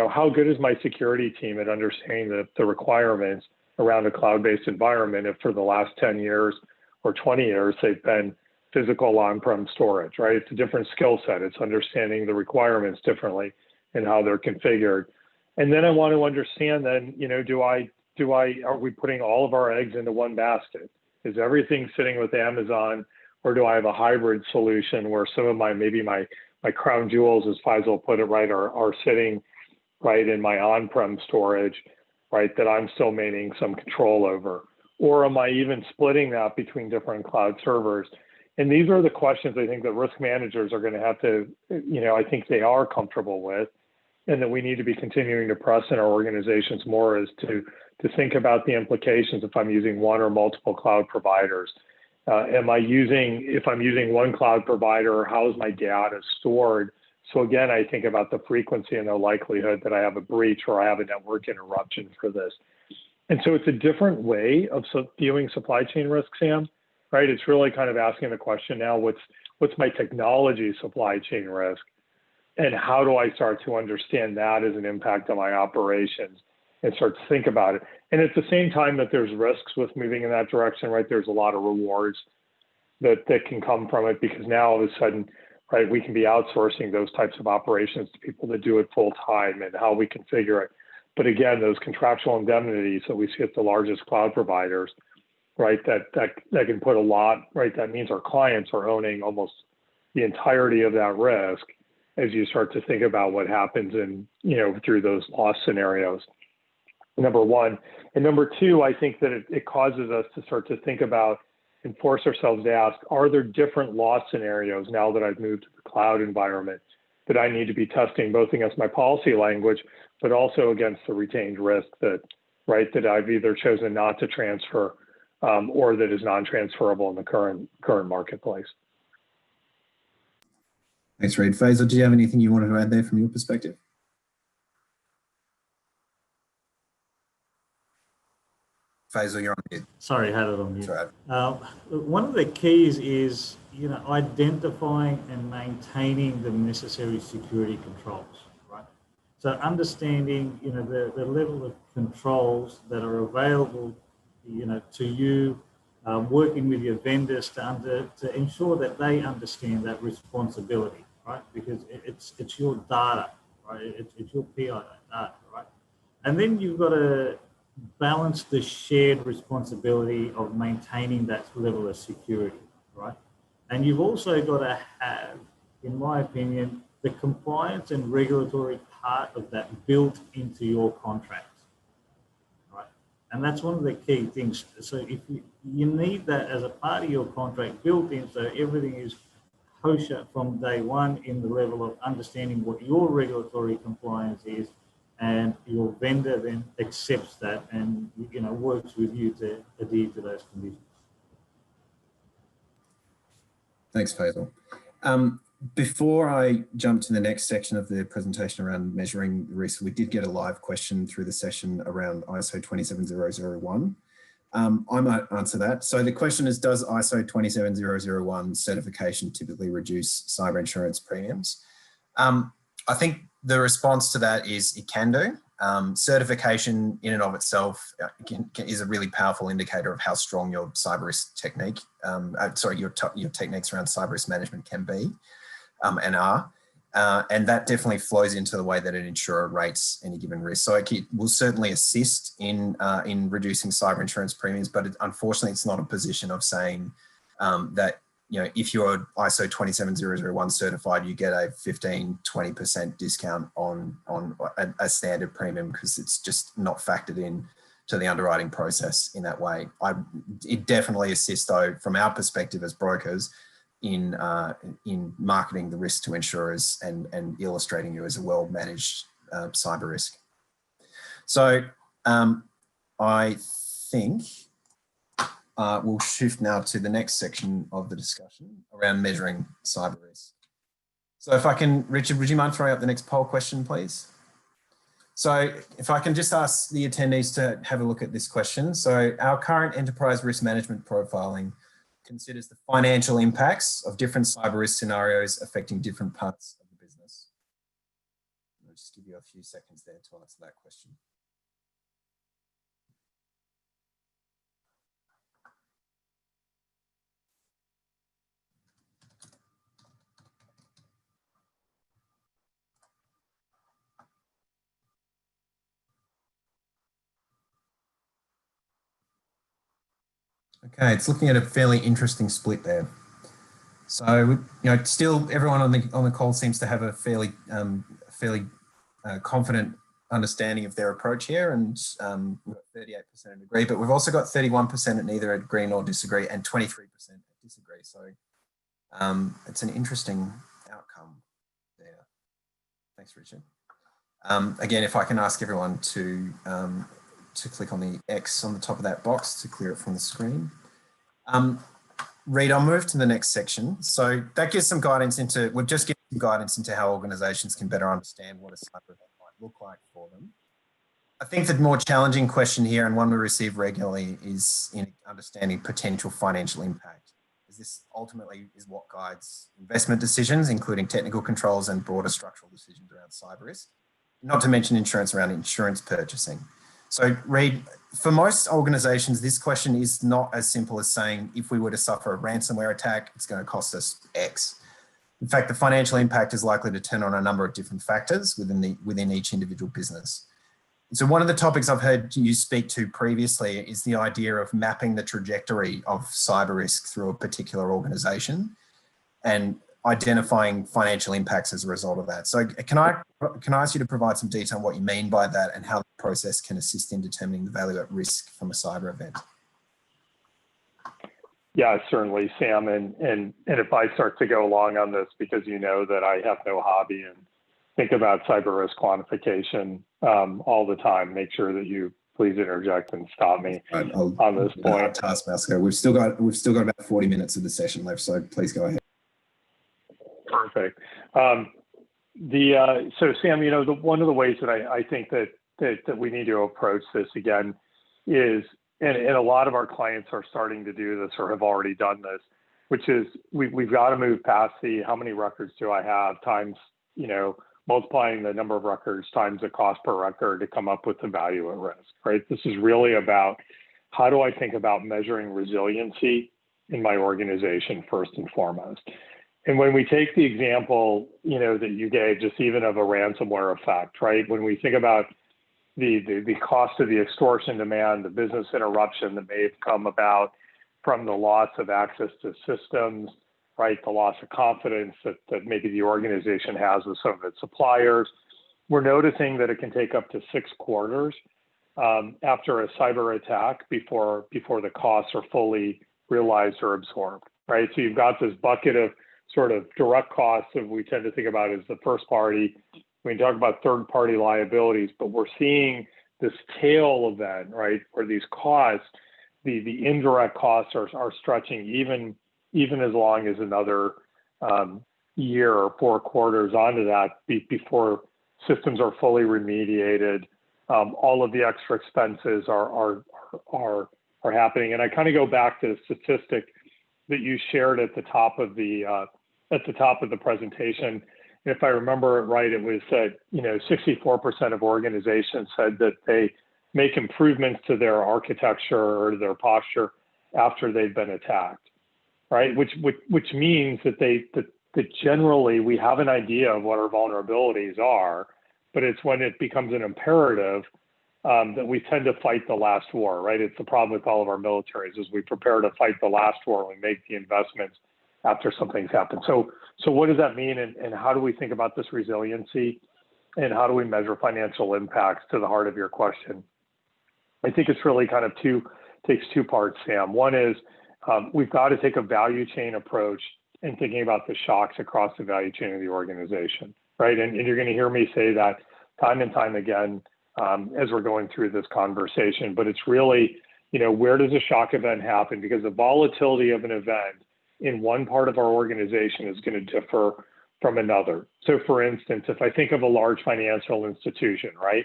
how good is my security team at understanding the requirements around a cloud-based environment if for the last 10 years or 20 years they've been physical on-prem storage, right? It's a different skill set. It's understanding the requirements differently and how they're configured. And then I want to understand then, are we putting all of our eggs into one basket? Is everything sitting with Amazon, or do I have a hybrid solution where some of maybe my crown jewels, as Faisal put it, right, are sitting right in my on-prem storage, right, that I'm still maintaining some control over? Or am I even splitting that between different cloud servers? And these are the questions I think that risk managers are going to have to, I think they are comfortable with, and that we need to be continuing to press in our organizations more is to think about the implications if I'm using one or multiple cloud providers. If I'm using one cloud provider, how is my data stored? So again, I think about the frequency and the likelihood that I have a breach or I have a network interruption for this. And so it's a different way of viewing supply chain risk, Sam, right? It's really kind of asking the question now, what's my technology supply chain risk? And how do I start to understand that as an impact on my operations and start to think about it? And at the same time that there's risks with moving in that direction, right, there's a lot of rewards that can come from it, because now all of a sudden, right, we can be outsourcing those types of operations to people that do it full time and how we configure it. But again, those contractual indemnities that we see at the largest cloud providers, right, that can put a lot, right, that means our clients are owning almost the entirety of that risk as you start to think about what happens in, through those loss scenarios, number one. And number two, I think that it causes us to start to think about and force ourselves to ask, are there different loss scenarios now that I've moved to the cloud environment that I need to be testing both against my policy language, but also against the retained risk that I've either chosen not to transfer or that is non-transferable in the current marketplace. Thanks, Reid. Faisal, do you have anything you wanted to add there from your perspective? Faisal, you're on mute. Sorry, I had it on mute. Right. One of the keys is, identifying and maintaining the necessary security controls, right? So understanding, the level of controls that are available, to you, working with your vendors to ensure that they understand that responsibility, right? Because it's your data, right? It's your PI data, right? And then you've got to balance the shared responsibility of maintaining that level of security, right? And you've also got to have, in my opinion, the compliance and regulatory part of that built into your contracts, right? And that's one of the key things. So if you need that as a part of your contract built in, so everything is kosher from day one in the level of understanding what your regulatory compliance is, and your vendor then accepts that and works with you to adhere to those conditions. Thanks, Faisal. Before I jump to the next section of the presentation around measuring risk, we did get a live question through the session around ISO 27001. I might answer that. So the question is, does ISO 27001 certification typically reduce cyber insurance premiums? I think the response to that is it can do. Certification in and of itself is a really powerful indicator of how strong your cyber risk technique, your techniques around cyber risk management can be and are. And that definitely flows into the way that an insurer rates any given risk. So it will certainly assist in reducing cyber insurance premiums, but unfortunately it's not a position of saying that, if you're ISO 27001 certified, you get a 15-20% discount on a standard premium, because it's just not factored in to the underwriting process in that way. It definitely assists, though, from our perspective as brokers, in marketing the risk to insurers and illustrating you as a well-managed cyber risk. So I think we'll shift now to the next section of the discussion around measuring cyber risk. So if I can, Richard, would you mind throwing up the next poll question, please? So if I can just ask the attendees to have a look at this question. So our current enterprise risk management profiling considers the financial impacts of different cyber risk scenarios affecting different parts of the business. I'll just give you a few seconds there to answer that question. Okay, it's looking at a fairly interesting split there. So, still everyone on the call seems to have a fairly confident understanding of their approach here, and we've got 38% agree, but we've also got 31% at neither agree nor disagree, and 23% disagree. So it's an interesting outcome there. Thanks, Richard. Again, if I can ask everyone to click on the X on the top of that box to clear it from the screen. Reid, I'll move to the next section. So that gives some guidance into, we've just given some guidance into how organisations can better understand what a cyber event might look like for them. I think the more challenging question here, and one we receive regularly, is in understanding potential financial impact. As this ultimately is what guides investment decisions, including technical controls and broader structural decisions around cyber risk, not to mention insurance around insurance purchasing. So Reid, for most organisations, this question is not as simple as saying, if we were to suffer a ransomware attack, it's going to cost us X. In fact, the financial impact is likely to turn on a number of different factors within each individual business. So one of the topics I've heard you speak to previously is the idea of mapping the trajectory of cyber risk through a particular organisation and identifying financial impacts as a result of that. So can I ask you to provide some detail on what you mean by that and how the process can assist in determining the value at risk from a cyber event? Yeah, certainly, Sam. And if I start to go along on this, because you know that I have no hobby and think about cyber risk quantification all the time, make sure that you please interject and stop me on this point. Taskmaster. We've still got about 40 minutes of the session left, so please go ahead. Perfect. So Sam, one of the ways that I think that we need to approach this again is, and a lot of our clients are starting to do this or have already done this, which is we've got to move past the how many records do I have times, multiplying the number of records times the cost per record to come up with the value at risk, right? This is really about how do I think about measuring resiliency in my organization first and foremost. And when we take the example, that you gave, just even of a ransomware effect, right? When we think about the cost of the extortion demand, the business interruption that may have come about from the loss of access to systems, right? The loss of confidence that maybe the organization has with some of its suppliers. We're noticing that it can take up to 6 quarters after a cyber attack before the costs are fully realized or absorbed, right? So you've got this bucket of sort of direct costs that we tend to think about as the first party. We talk about third party liabilities, but we're seeing this tail event, right? Where these costs, the indirect costs are stretching even as long as another year or 4 quarters onto that before systems are fully remediated. All of the extra expenses are happening. And I kind of go back to the statistic that you shared at the top of the presentation. If I remember it right, it was that 64% of organizations said that they make improvements to their architecture or their posture after they've been attacked, right? Which means that generally we have an idea of what our vulnerabilities are, but it's when it becomes an imperative that we tend to fight the last war, right? It's the problem with all of our militaries is we prepare to fight the last war. We make the investments after something's happened. So what does that mean, and how do we think about this resiliency, and how do we measure financial impacts, to the heart of your question? I think it's really kind of takes 2 parts, Sam. One is we've got to take a value chain approach in thinking about the shocks across the value chain of the organization, right? And you're going to hear me say that time and time again as we're going through this conversation, but it's really, where does a shock event happen? Because the volatility of an event in one part of our organization is going to differ from another. So for instance, if I think of a large financial institution, right,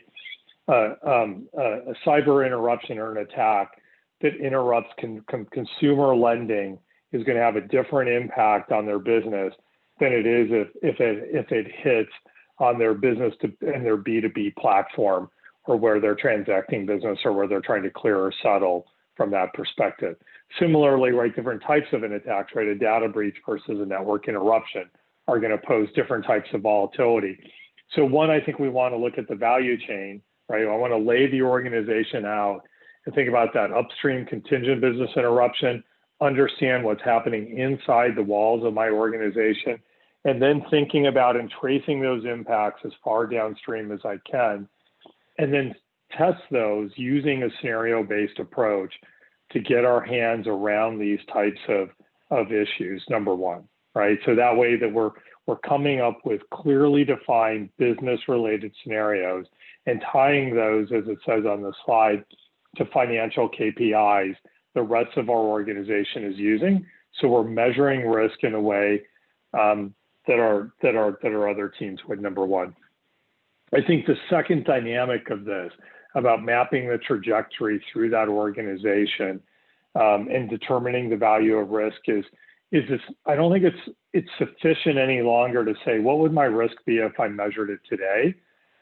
a cyber interruption or an attack that interrupts consumer lending is going to have a different impact on their business than it is if it hits on their business and their B2B platform, or where they're transacting business, or where they're trying to clear or settle from that perspective. Similarly, right, different types of an attack, right, a data breach versus a network interruption are going to pose different types of volatility. So one, I think we want to look at the value chain, right? I want to lay the organization out and think about that upstream contingent business interruption, understand what's happening inside the walls of my organization, and then thinking about and tracing those impacts as far downstream as I can, and then test those using a scenario-based approach to get our hands around these types of issues, number one, right? So that way that we're coming up with clearly defined business-related scenarios and tying those, as it says on the slide, to financial KPIs the rest of our organization is using. So we're measuring risk in a way that our other teams would, number one. I think the second dynamic of this, about mapping the trajectory through that organization and determining the value of risk is this. I don't think it's sufficient any longer to say, what would my risk be if I measured it today?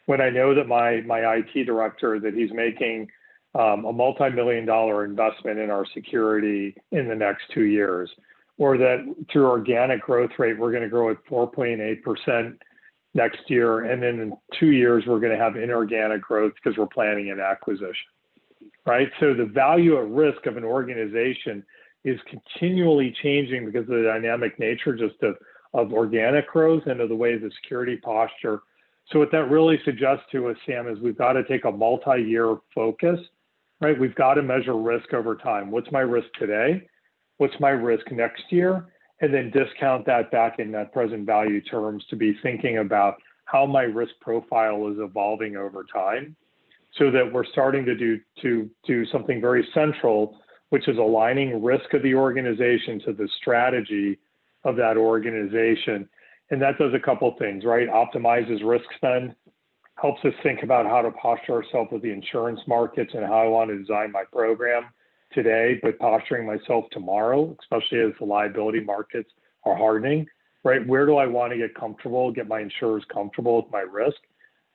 When I know that my IT director, that he's making a multi-million-dollar investment in our security in the next 2 years, or that through organic growth rate, we're going to grow at 4.8% next year, and then in 2 years, we're going to have inorganic growth because we're planning an acquisition, right? So the value at risk of an organization is continually changing because of the dynamic nature just of organic growth and of the way the security posture. So what that really suggests to us, Sam, is we've got to take a multi-year focus, right? We've got to measure risk over time. What's my risk today? What's my risk next year? And then discount that back in net present value terms to be thinking about how my risk profile is evolving over time, so that we're starting to do something very central, which is aligning risk of the organization to the strategy of that organization. And that does a couple things, right? Optimizes risk spend, helps us think about how to posture ourselves with the insurance markets and how I want to design my program today, but posturing myself tomorrow, especially as the liability markets are hardening, right? Where do I want to get comfortable, get my insurers comfortable with my risk?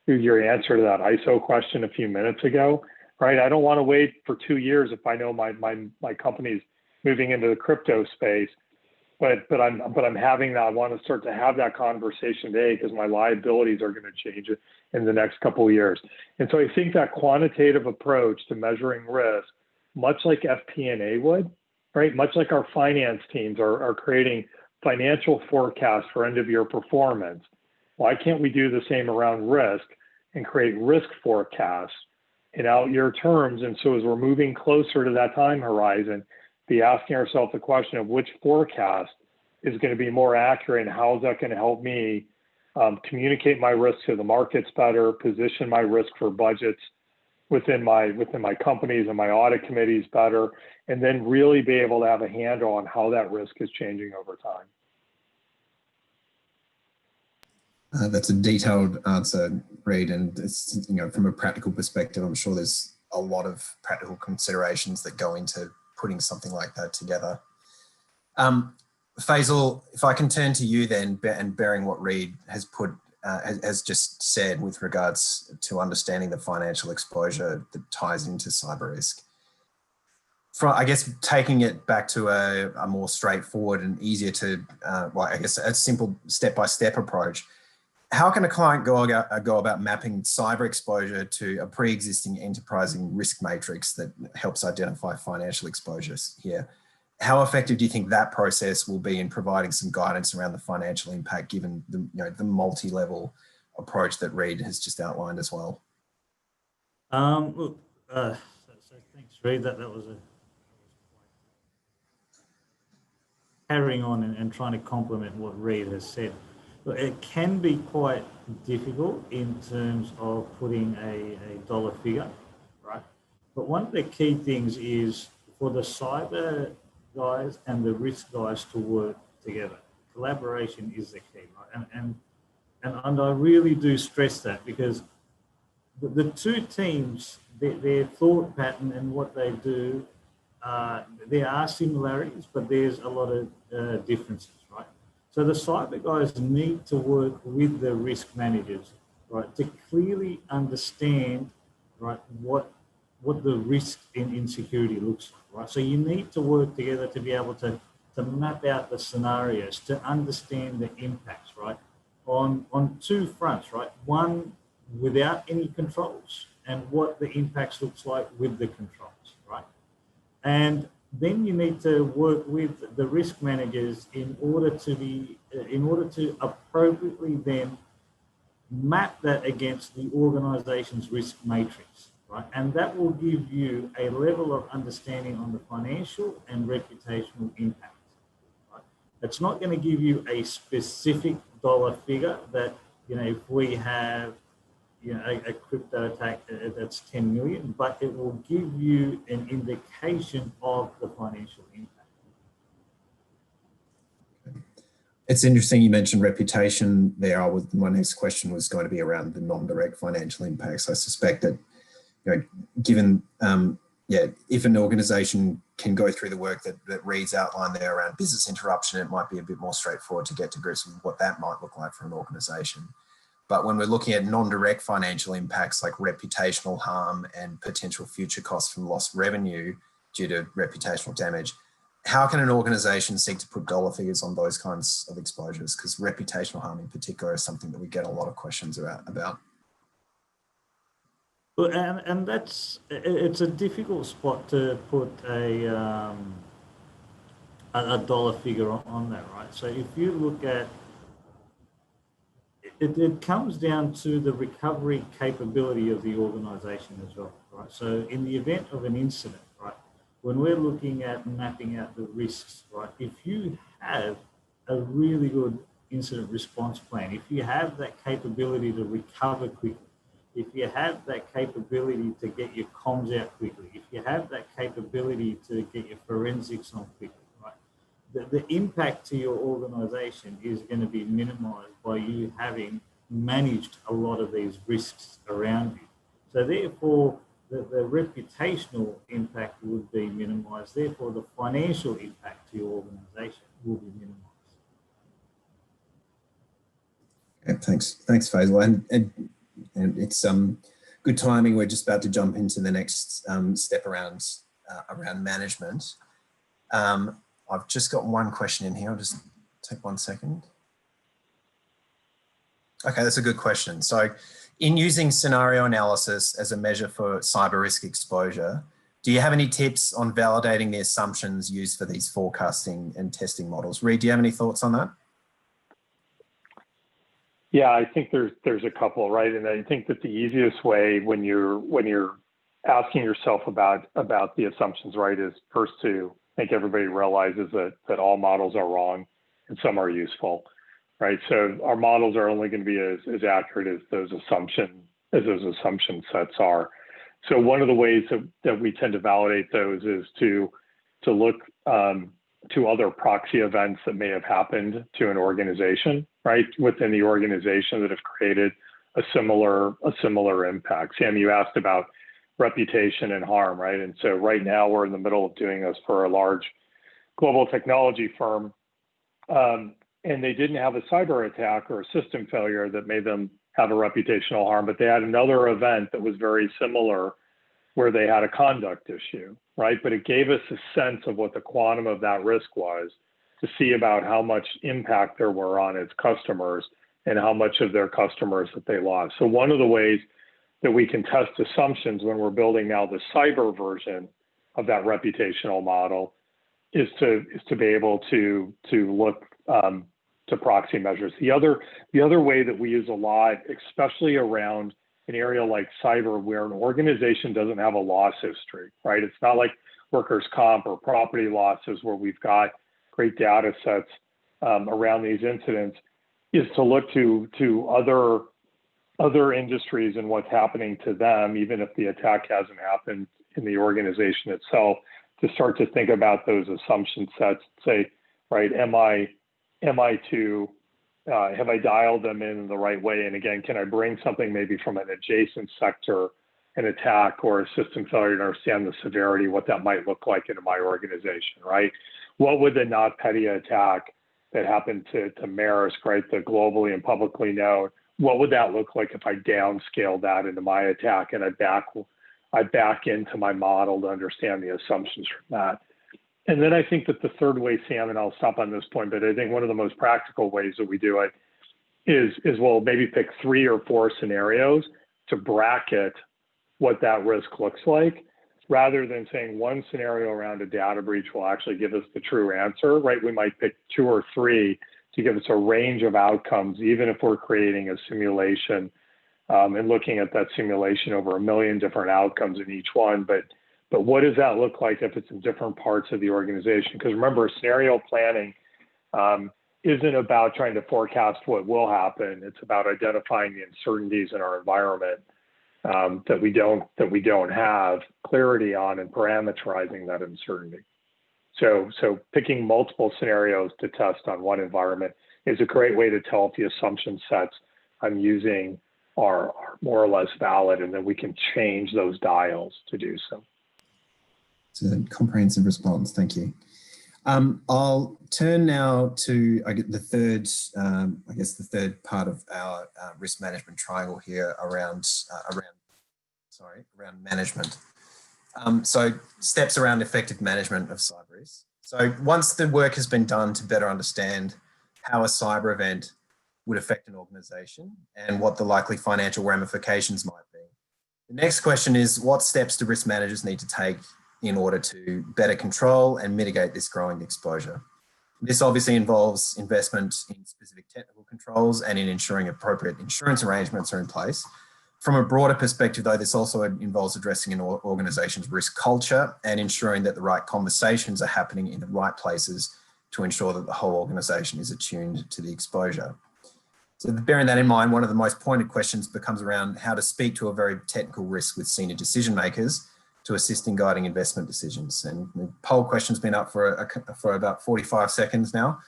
Your answer to that ISO question a few minutes ago, right? I don't want to wait for 2 years if I know my company's moving into the crypto space, but I'm having that. I want to start to have that conversation today because my liabilities are going to change in the next couple of years. And so I think that quantitative approach to measuring risk, much like FP&A would, right? Much like our finance teams are creating financial forecasts for end of year performance. Why can't we do the same around risk and create risk forecasts in out year terms? And so as we're moving closer to that time horizon, be asking ourselves the question of which forecast is going to be more accurate and how is that going to help me communicate my risk to the markets better, position my risk for budgets within my companies and my audit committees better, and then really be able to have a handle on how that risk is changing over time. That's a detailed answer, Reid, and it's, from a practical perspective, I'm sure there's a lot of practical considerations that go into putting something like that together. Faisal, if I can turn to you then, and bearing what Reid has just said with regards to understanding the financial exposure that ties into cyber risk. I guess taking it back to a more straightforward and easier to, a simple step-by-step approach, how can a client go about mapping cyber exposure to a pre-existing enterprising risk matrix that helps identify financial exposures here? How effective do you think that process will be in providing some guidance around the financial impact, given the multi-level approach that Reid has just outlined as well? So thanks, Reid. That was carrying on and trying to complement what Reid has said. It can be quite difficult in terms of putting a dollar figure, right? But one of the key things is for the cyber guys and the risk guys to work together. Collaboration is the key, right? And I really do stress that, because the two teams, their thought pattern and what they do, there are similarities, but there's a lot of differences, right? So the cyber guys need to work with the risk managers, right, to clearly understand, right, what the risk in security looks like, right? So you need to work together to be able to map out the scenarios, to understand the impacts, right, on two fronts, right? One, without any controls, and what the impacts looks like with the controls, right? And then you need to work with the risk managers in order to appropriately then map that against the organization's risk matrix, right? And that will give you a level of understanding on the financial and reputational impact. Right? It's not going to give you a specific dollar figure that, if we have, a crypto attack that's 10 million, but it will give you an indication of the financial impact. It's interesting you mentioned reputation there. My next question was going to be around the non-direct financial impacts. I suspect that, given, if an organization can go through the work that Reed's outlined there around business interruption, it might be a bit more straightforward to get to grips with what that might look like for an organization. But when we're looking at non-direct financial impacts like reputational harm and potential future costs from lost revenue due to reputational damage, how can an organization seek to put dollar figures on those kinds of exposures? Because reputational harm in particular is something that we get a lot of questions about. Well, and it's a difficult spot to put a dollar figure on that, right? So if you look at it comes down to the recovery capability of the organization as well, right? So in the event of an incident, right, when we're looking at mapping out the risks, right, if you have a really good incident response plan, if you have that capability to recover quickly, if you have that capability to get your comms out quickly, if you have that capability to get your forensics on quickly, right, the impact to your organization is going to be minimized by you having managed a lot of these risks around you. So therefore, the reputational impact would be minimized. Therefore, the financial impact to your organization will be minimized. Okay, thanks, Faisal. And it's good timing. We're just about to jump into the next step around management. I've just got one question in here. I'll just take 1 second. Okay, that's a good question. So in using scenario analysis as a measure for cyber risk exposure, do you have any tips on validating the assumptions used for these forecasting and testing models? Reed, do you have any thoughts on that? Yeah, I think there's a couple, right? And I think that the easiest way when you're asking yourself about the assumptions, right, is first to think everybody realizes that all models are wrong and some are useful, right? So our models are only going to be as accurate as those assumption sets are. So one of the ways that we tend to validate those is to look to other proxy events that may have happened to an organization, right, within the organization that have created a similar impact. Sam, you asked about reputation and harm, right? And so right now we're in the middle of doing this for a large global technology firm, and they didn't have a cyber attack or a system failure that made them have a reputational harm, but they had another event that was very similar where they had a conduct issue, right? But it gave us a sense of what the quantum of that risk was to see about how much impact there were on its customers and how much of their customers that they lost. So one of the ways that we can test assumptions when we're building now the cyber version of that reputational model is to be able to look to proxy measures. The other way that we use a lot, especially around an area like cyber where an organization doesn't have a loss history, right? It's not like workers' comp or property losses where we've got great data sets around these incidents, is to look to other industries and what's happening to them, even if the attack hasn't happened in the organization itself, to start to think about those assumption sets, say, right, am I too have I dialed them in the right way? And again, can I bring something maybe from an adjacent sector, an attack or a system failure, to understand the severity, what that might look like into my organization, right? What would the NotPetya attack that happened to Maersk, right, the globally and publicly known, what would that look like if I downscale that into my attack and I back into my model to understand the assumptions from that? And then I think that the third way, Sam, and I'll stop on this point, but I think one of the most practical ways that we do it is we'll maybe pick 3 or 4 scenarios to bracket what that risk looks like, rather than saying one scenario around a data breach will actually give us the true answer, right? We might pick 2 or 3 to give us a range of outcomes, even if we're creating a simulation and looking at that simulation over 1 million different outcomes in each one. But what does that look like if it's in different parts of the organization? Because remember, scenario planning isn't about trying to forecast what will happen. It's about identifying the uncertainties in our environment that we don't have clarity on, and parameterizing that uncertainty. So picking multiple scenarios to test on one environment is a great way to tell if the assumption sets I'm using are more or less valid, and then we can change those dials to do so. It's a comprehensive response. Thank you. I'll turn now to the third part of our risk management triangle here around management. So steps around effective management of cyber risk. So once the work has been done to better understand how a cyber event would affect an organization and what the likely financial ramifications might be, the next question is, what steps do risk managers need to take in order to better control and mitigate this growing exposure? This obviously involves investment in specific technical controls and in ensuring appropriate insurance arrangements are in place. From a broader perspective, though, this also involves addressing an organization's risk culture and ensuring that the right conversations are happening in the right places to ensure that the whole organization is attuned to the exposure. So bearing that in mind, one of the most pointed questions becomes around how to speak to a very technical risk with senior decision makers to assist in guiding investment decisions. And the poll question's been up for about 45 seconds now.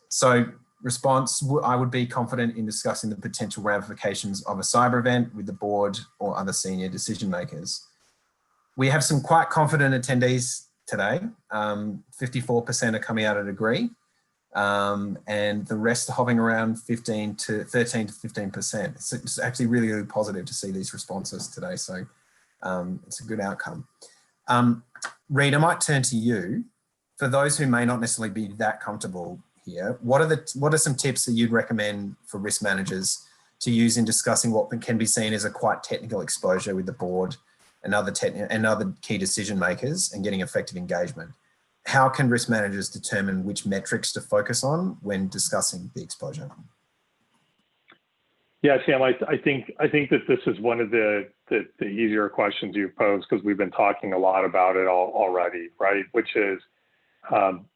So response, I would be confident in discussing the potential ramifications of a cyber event with the board or other senior decision makers. We have some quite confident attendees today. 54% are coming out at agree, and the rest are hovering around 13 to 15%. It's actually really, really positive to see these responses today. So it's a good outcome. Reid, I might turn to you. For those who may not necessarily be that comfortable here, what are some tips that you'd recommend for risk managers to use in discussing what can be seen as a quite technical exposure with the board and other key decision makers and getting effective engagement? How can risk managers determine which metrics to focus on when discussing the exposure? Yeah, Sam, I think that this is one of the easier questions you've posed, because we've been talking a lot about it already, right? Which is,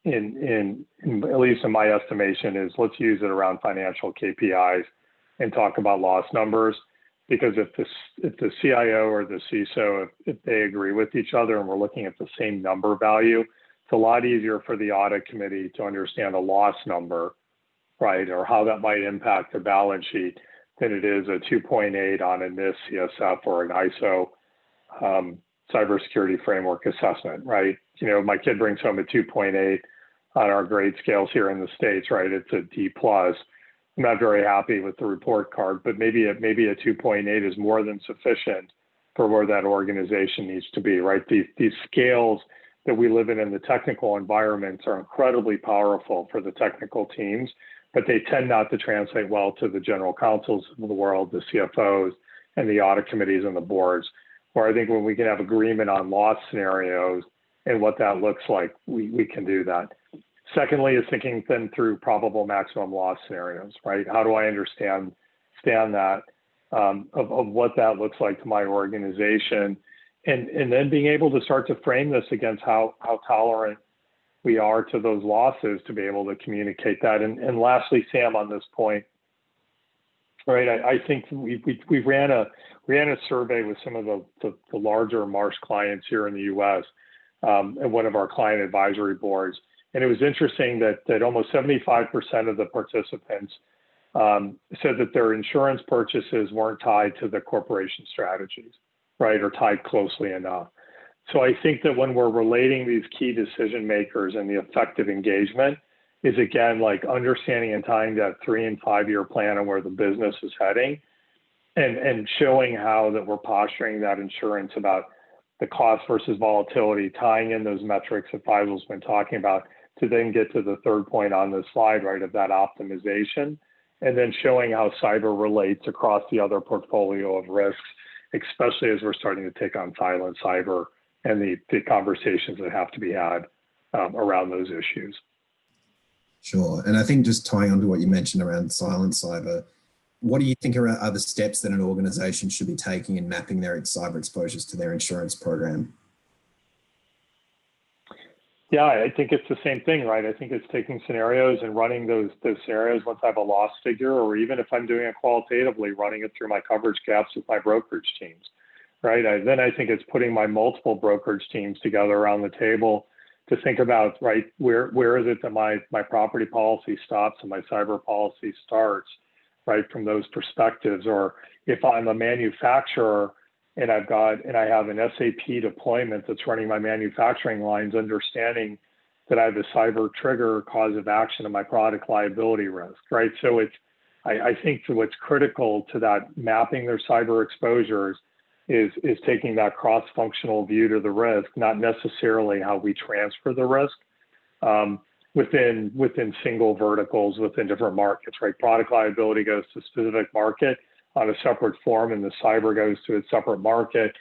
in at least in my estimation, is let's use it around financial KPIs and talk about loss numbers. Because if the CIO or the CISO, if they agree with each other and we're looking at the same number value, it's a lot easier for the audit committee to understand a loss number, right, or how that might impact the balance sheet, than it is a 2.8 on a NIST CSF or an ISO cybersecurity framework assessment, right? You know, my kid brings home a 2.8 on our grade scales here in the States, right? It's a D+. I'm not very happy with the report card, but maybe a 2.8 is more than sufficient for where that organization needs to be, right? These scales that we live in the technical environments are incredibly powerful for the technical teams, but they tend not to translate well to the general counsels of the world, the CFOs, and the audit committees and the boards, where I think when we can have agreement on loss scenarios and what that looks like, we can do that. Secondly is thinking then through probable maximum loss scenarios, right? How do I understand that of what that looks like to my organization, and then being able to start to frame this against how tolerant we are to those losses, to be able to communicate that. And lastly, Sam, on this point, right? I think we ran a survey with some of the larger Marsh clients here in the U.S. at one of our client advisory boards. And it was interesting that almost 75% of the participants said that their insurance purchases weren't tied to the corporation strategies, right, or tied closely enough. So I think that when we're relating these key decision makers and the effective engagement is, again, like understanding and tying that 3 and 5 year plan on where the business is heading, and showing how that we're posturing that insurance about the cost versus volatility, tying in those metrics that Faisal's been talking about to then get to the third point on this slide, right, of that optimization, and then showing how cyber relates across the other portfolio of risks, especially as we're starting to take on silent cyber and the conversations that have to be had around those issues. Sure. And I think just tying on to what you mentioned around silent cyber, what do you think are other steps that an organization should be taking in mapping their cyber exposures to their insurance program? Yeah, I think it's the same thing, right? I think it's taking scenarios and running those scenarios once I have a loss figure, or even if I'm doing it qualitatively, running it through my coverage gaps with my brokerage teams, right? Then I think it's putting my multiple brokerage teams together around the table to think about, right, where is it that my property policy stops and my cyber policy starts, right, from those perspectives. Or if I'm a manufacturer and I have an SAP deployment that's running my manufacturing lines, understanding that I have a cyber trigger cause of action of my product liability risk, right? So I think that what's critical to that mapping their cyber exposures is taking that cross-functional view to the risk, not necessarily how we transfer the risk within single verticals, within different markets, right? Product liability goes to a specific market on a separate form, and the cyber goes to a separate market.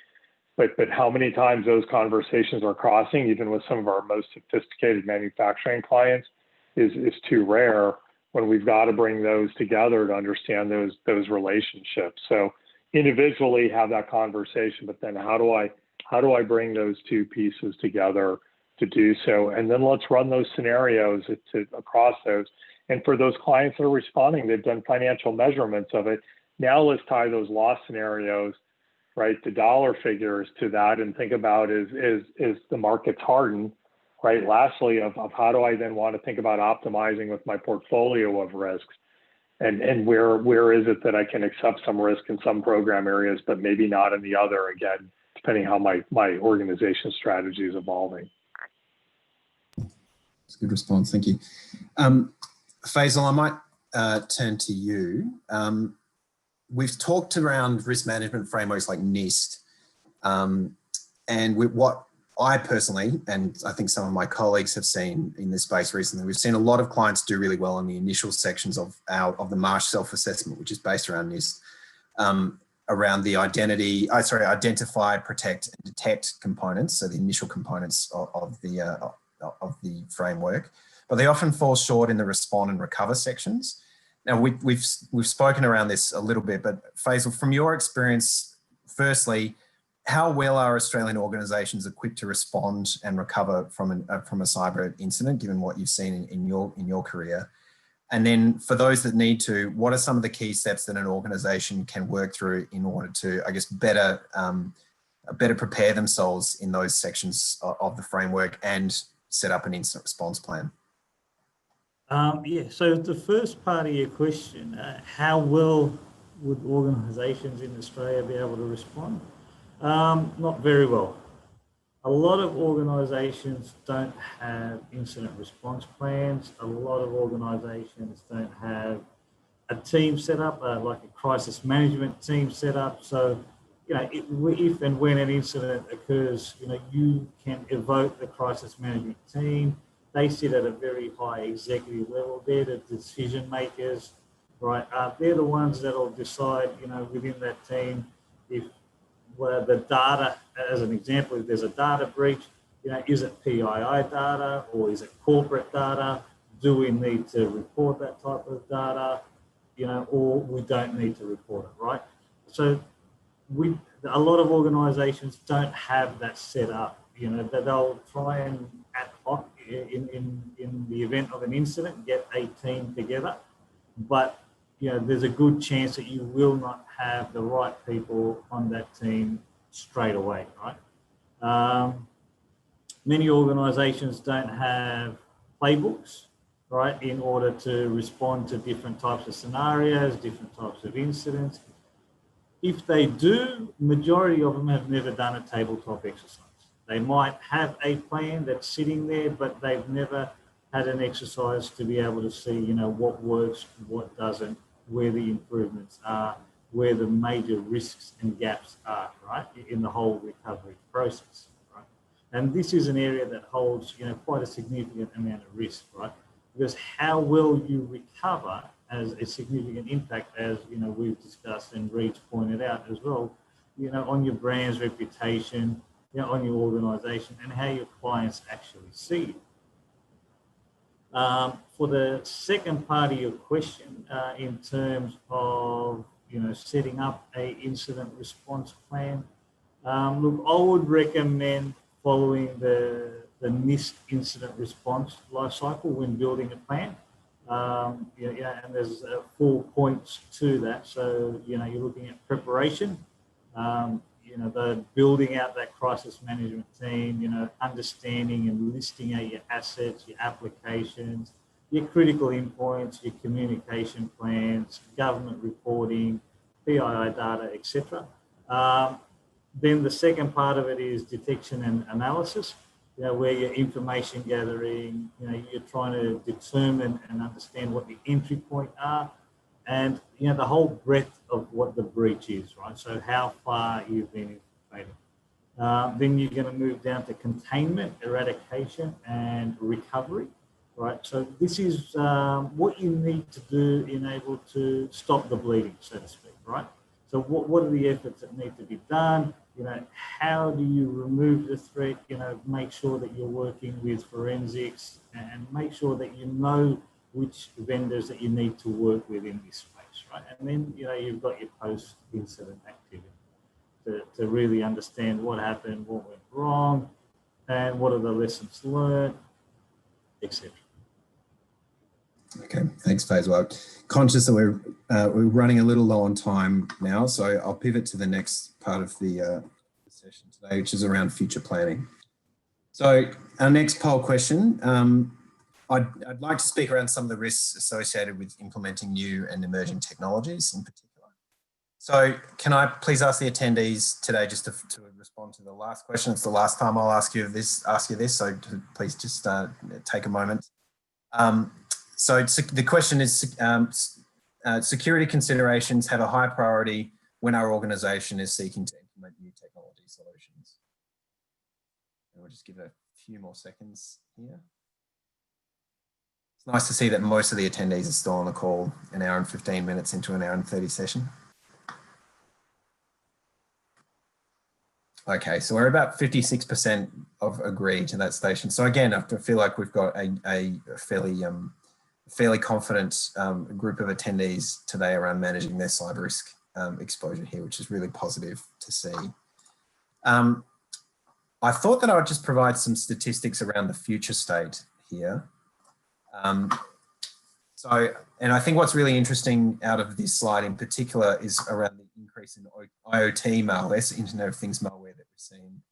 But how many times those conversations are crossing, even with some of our most sophisticated manufacturing clients, is too rare, when we've got to bring those together to understand those relationships. So individually have that conversation, but then how do I bring those two pieces together to do so? And then let's run those scenarios across those. And for those clients that are responding, they've done financial measurements of it. Now let's tie those loss scenarios, right, the dollar figures to that, and think about is the market's hardened, right? Lastly, of how do I then want to think about optimizing with my portfolio of risks, and where is it that I can accept some risk in some program areas, but maybe not in the other, again, depending how my organization strategy is evolving. That's a good response, thank you. Faisal, I might turn to you. We've talked around risk management frameworks like NIST, and what I personally, and I think some of my colleagues have seen in this space recently, we've seen a lot of clients do really well in the initial sections of the Marsh self-assessment, which is based around NIST, around the identify, protect, and detect components, so the initial components of the framework, but they often fall short in the respond and recover sections. Now, we've spoken around this a little bit, but Faisal, from your experience, firstly, how well are Australian organisations equipped to respond and recover from a cyber incident, given what you've seen in your career? And then for those that need to, what are some of the key steps that an organisation can work through in order to, I guess, better prepare themselves in those sections of the framework and set up an incident response plan? Yeah, so the first part of your question, how well would organisations in Australia be able to respond? Not very well. A lot of organisations don't have incident response plans. A lot of organisations don't have a team set up, like a crisis management team set up. So, if and when an incident occurs, you can evoke the crisis management team. They sit at a very high executive level. They're the decision makers, right? They're the ones that will decide, within that team, if the data, as an example, if there's a data breach, is it PII data or is it corporate data? Do we need to report that type of data, or we don't need to report it, right? So a lot of organisations don't have that set up. That they'll try and ad hoc in the event of an incident, get a team together, but there's a good chance that you will not have the right people on that team straight away, right? Many organisations don't have playbooks, right, in order to respond to different types of scenarios, different types of incidents. If they do, majority of them have never done a tabletop exercise. They might have a plan that's sitting there, but they've never had an exercise to be able to see, you know, what works, what doesn't, where the improvements are, where the major risks and gaps are, right, in the whole recovery process, right? And this is an area that holds, you know, quite a significant amount of risk, right? Because how will you recover has a significant impact, as, you know, we've discussed and Reed's pointed out as well, you know, on your brand's reputation, you know, on your organization and how your clients actually see you. For the second part of your question, in terms of, you know, setting up a incident response plan, look, I would recommend following the NIST incident response life cycle when building a plan. Yeah, and there's 4 points to that. So, you know, you're looking at preparation, you know, the building out that crisis management team, you know, understanding and listing out your assets, your applications, your critical endpoints, your communication plans, government reporting, PII data, etc. Then the second part of it is detection and analysis, you know, where you're information gathering, you know, you're trying to determine and understand what the entry point are, and, you know, the whole breadth of what the breach is, right? So how far you've been infiltrated. Then you're going to move down to containment, eradication, and recovery, right? So this is what you need to do in able to stop the bleeding, so to speak, right? So what are the efforts that need to be done? You know, how do you remove the threat? You know, make sure that you're working with forensics and make sure that you know which vendors that you need to work with in this space, right? And then, you know, you've got your post-incident activity to really understand what happened, what went wrong, and what are the lessons learned, etc. Okay, thanks, Faisal. Conscious that we're running a little low on time now, so I'll pivot to the next part of the session today, which is around future planning. So our next poll question, I'd like to speak around some of the risks associated with implementing new and emerging technologies in particular. So can I please ask the attendees today just to respond to the last question? It's the last time I'll ask you this, so please just take a moment. So the question is, security considerations have a high priority when our organisation is seeking to implement new technology solutions. And we'll just give it a few more seconds here. It's nice to see that most of the attendees are still on the call an hour and 15 minutes into an hour and 30 session. Okay, so we're about 56% of agree to that station. So again, I feel like we've got a fairly confident group of attendees today around managing their cyber risk exposure here, which is really positive to see. I thought that I would just provide some statistics around the future state here. And I think what's really interesting out of this slide in particular is around the increase in IoT malware, so Internet of Things malware that we've seen,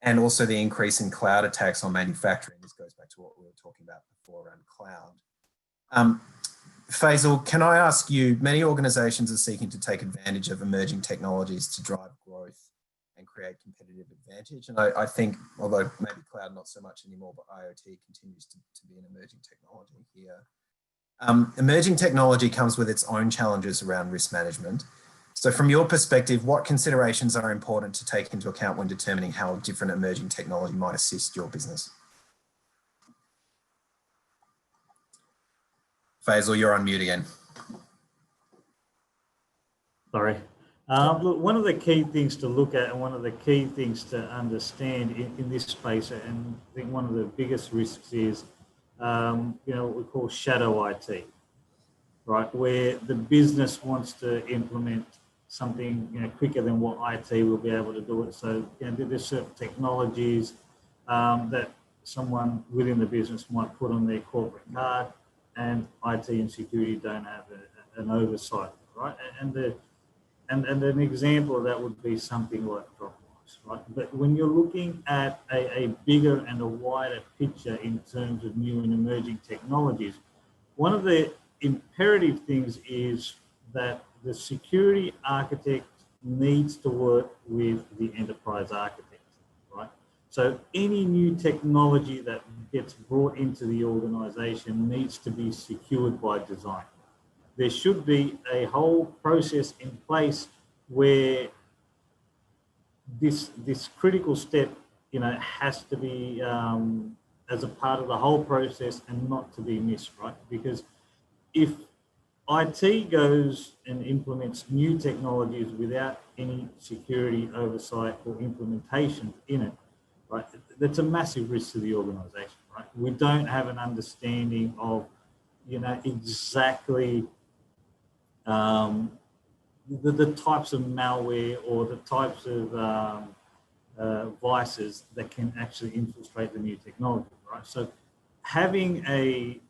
and also the increase in cloud attacks on manufacturing. This goes back to what we were talking about before around cloud. Faisal, can I ask you, many organisations are seeking to take advantage of emerging technologies to drive growth and create competitive advantage. And I think, although maybe cloud not so much anymore, but IoT continues to be an emerging technology here. Emerging technology comes with its own challenges around risk management. So from your perspective, what considerations are important to take into account when determining how different emerging technology might assist your business? Faisal, you're on mute again. Sorry. Look, one of the key things to look at and one of the key things to understand in this space, and I think one of the biggest risks is, you know, what we call shadow IT, right? Where the business wants to implement something, you know, quicker than what IT will be able to do it. So, you know, there's certain technologies that someone within the business might put on their corporate card, and IT and security don't have an oversight, right? And an example of that would be something like Dropbox, technologies, right? But when you're looking at a bigger and a wider picture in terms of new and emerging technologies, one of the imperative things is that the security architect needs to work with the enterprise architect, right? So any new technology that gets brought into the organization needs to be secured by design. There should be a whole process in place where this critical step, has to be as a part of the whole process and not to be missed, right? Because if IT goes and implements new technologies without any security oversight or implementation in it, right, that's a massive risk to the organization, right? We don't have an understanding of, exactly the types of malware or the types of vices that can actually infiltrate the new technology, right? So having a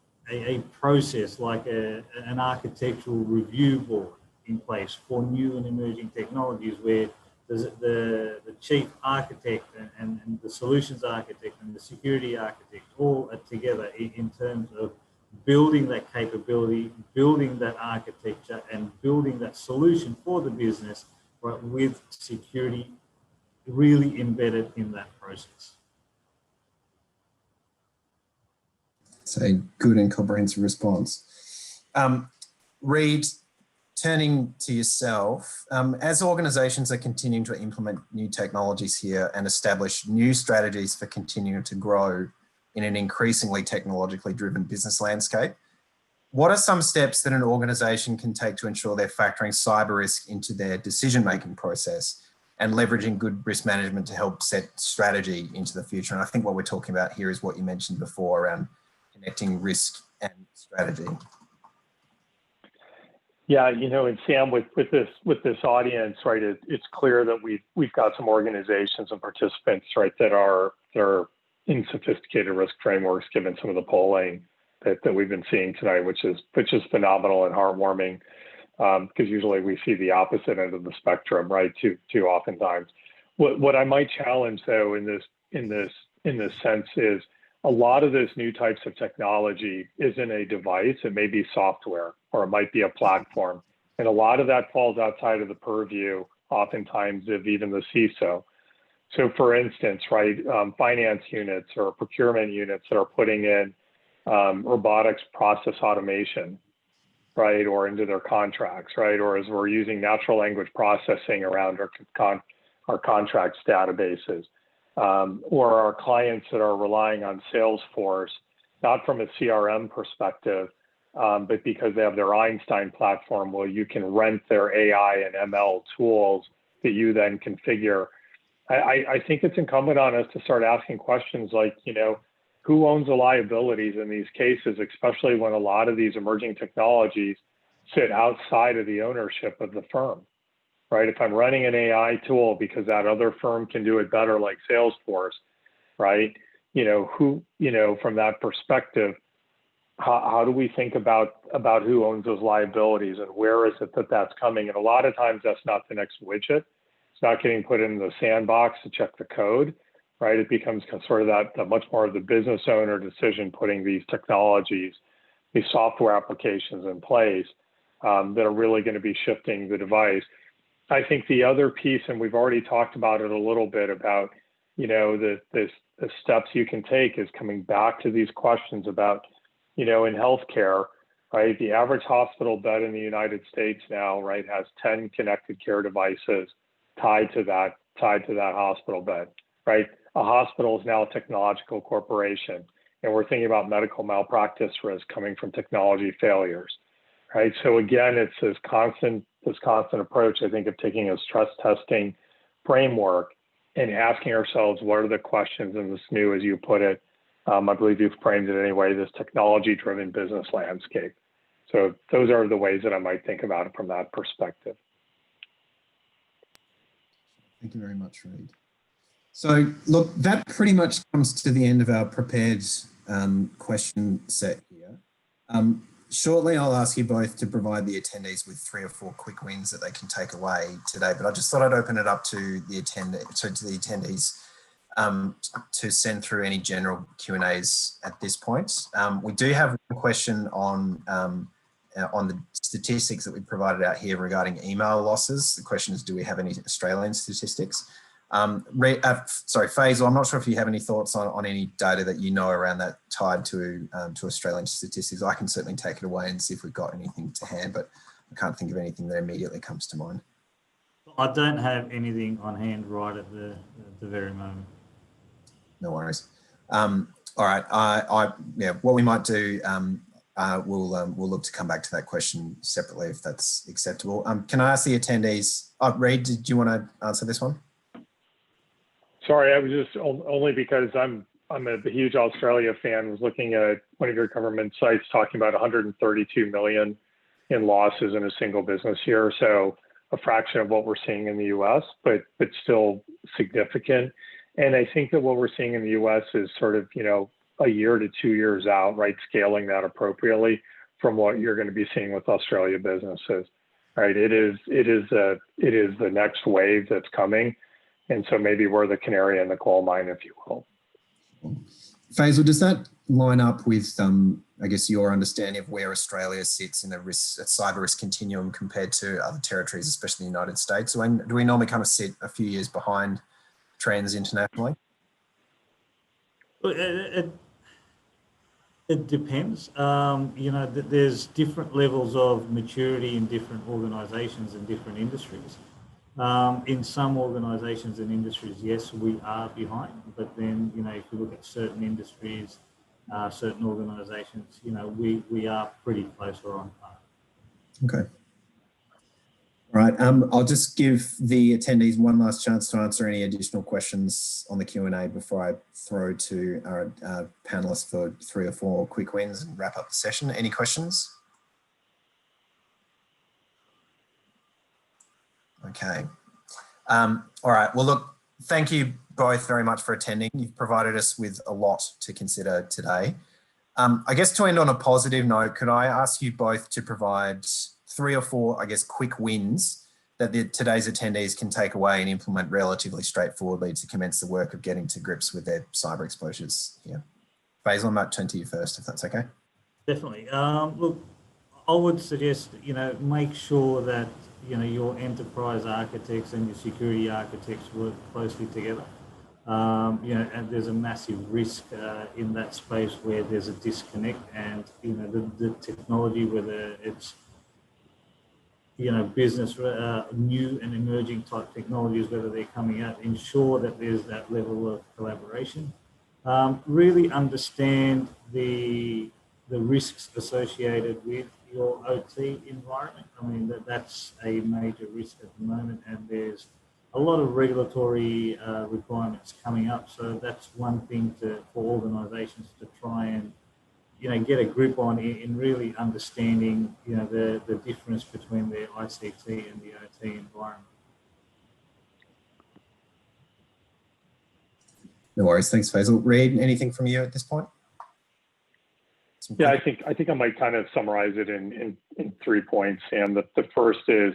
process like an architectural review board in place for new and emerging technologies where the chief architect and the solutions architect and the security architect all are together in terms of building that capability, building that architecture, and building that solution for the business, right, with security really embedded in that process. So good and comprehensive response. Reid, turning to yourself, as organisations are continuing to implement new technologies here and establish new strategies for continuing to grow in an increasingly technologically driven business landscape, what are some steps that an organisation can take to ensure they're factoring cyber risk into their decision-making process and leveraging good risk management to help set strategy into the future? And I think what we're talking about here is what you mentioned before around connecting risk and strategy. Yeah, and Sam, with this audience, right, it's clear that we've got some organizations and participants, right, that are in sophisticated risk frameworks, given some of the polling that we've been seeing tonight, which is phenomenal and heartwarming, because usually we see the opposite end of the spectrum, right? Too oftentimes. What I might challenge though in this sense is a lot of this new types of technology isn't a device. It may be software or it might be a platform, and a lot of that falls outside of the purview, oftentimes, of even the CISO. So for instance, right, finance units or procurement units that are putting in robotics process automation, right, or into their contracts, right, or as we're using natural language processing around our contracts databases, or our clients that are relying on Salesforce, not from a CRM perspective, but because they have their Einstein platform, where you can rent their AI and ML tools that you then configure. I think it's incumbent on us to start asking questions like, who owns the liabilities in these cases, especially when a lot of these emerging technologies sit outside of the ownership of the firm, right? If I'm running an AI tool because that other firm can do it better, like Salesforce, right? From that perspective, how do we think about who owns those liabilities and where is it that's coming? And a lot of times that's not the next widget. It's not getting put in the sandbox to check the code, right? It becomes sort of that much more of the business owner decision, putting these technologies, these software applications in place that are really going to be shifting the device. I think the other piece, and we've already talked about it a little bit about, the steps you can take, is coming back to these questions about, in healthcare, right? The average hospital bed in the United States now, right, has 10 connected care devices tied to that hospital bed, right? A hospital is now a technological corporation, and we're thinking about medical malpractice risk coming from technology failures, right? So again, it's this constant approach, I think, of taking a stress testing framework and asking ourselves, what are the questions in this new, as you put it, I believe you've framed it anyway, this technology-driven business landscape. So those are the ways that I might think about it from that perspective. Thank you very much, Reid. So look, that pretty much comes to the end of our prepared question set here. Shortly, I'll ask you both to provide the attendees with 3 or 4 quick wins that they can take away today. But I just thought I'd open it up to the attendees to send through any general Q&As at this point. We do have a question on the statistics that we provided out here regarding email losses. The question is, do we have any Australian statistics? Sorry, Faisal, I'm not sure if you have any thoughts on any data that you know around that tied to Australian statistics. I can certainly take it away and see if we've got anything to hand, but I can't think of anything that immediately comes to mind. I don't have anything on hand right at the very moment. No worries. All right. Yeah, what we might do, we'll look to come back to that question separately if that's acceptable. Can I ask the attendees? Reid, did you want to answer this one? Sorry, I was just only because I'm a huge Australia fan. Was looking at one of your government sites talking about 132 million in losses in a single business year. So a fraction of what we're seeing in the U.S., but still significant. And I think that what we're seeing in the U.S. is sort of, you know, a year to 2 years out, right? Scaling that appropriately from what you're going to be seeing with Australia businesses, right? It is the next wave that's coming. And so maybe we're the canary in the coal mine, if you will. Faisal, does that line up with, I guess, your understanding of where Australia sits in the cyber risk continuum compared to other territories, especially the United States? Do we normally kind of sit a few years behind trends internationally? It depends. You know, there's different levels of maturity in different organisations and different industries. In some organisations and industries, yes, we are behind. But then, you know, if you look at certain industries, certain organisations, you know, we are pretty close or on par. Okay. All right. I'll just give the attendees one last chance to answer any additional questions on the Q&A before I throw to our panelists for 3 or 4 quick wins and wrap up the session. Any questions? Okay. All right. Well, look, thank you both very much for attending. You've provided us with a lot to consider today. I guess to end on a positive note, could I ask you both to provide 3 or 4, I guess, quick wins that today's attendees can take away and implement relatively straightforwardly to commence the work of getting to grips with their cyber exposures here? Faisal, I might turn to you first, if that's okay. Definitely. Look, I would suggest, you know, make sure that, you know, your enterprise architects and your security architects work closely together. You know, and there's a massive risk in that space where there's a disconnect, and, you know, the technology, whether it's, you know, business, new and emerging type technologies, whether they're coming out, ensure that there's that level of collaboration. Really understand the risks associated with your OT environment. I mean, that's a major risk at the moment, and there's a lot of regulatory requirements coming up. So that's one thing for organisations to try and, you know, get a grip on in really understanding, you know, the difference between the ICT and the OT environment. No worries. Thanks, Faisal. Reid, anything from you at this point? Yeah, I think I might kind of summarize it in 3 points, Sam. The first is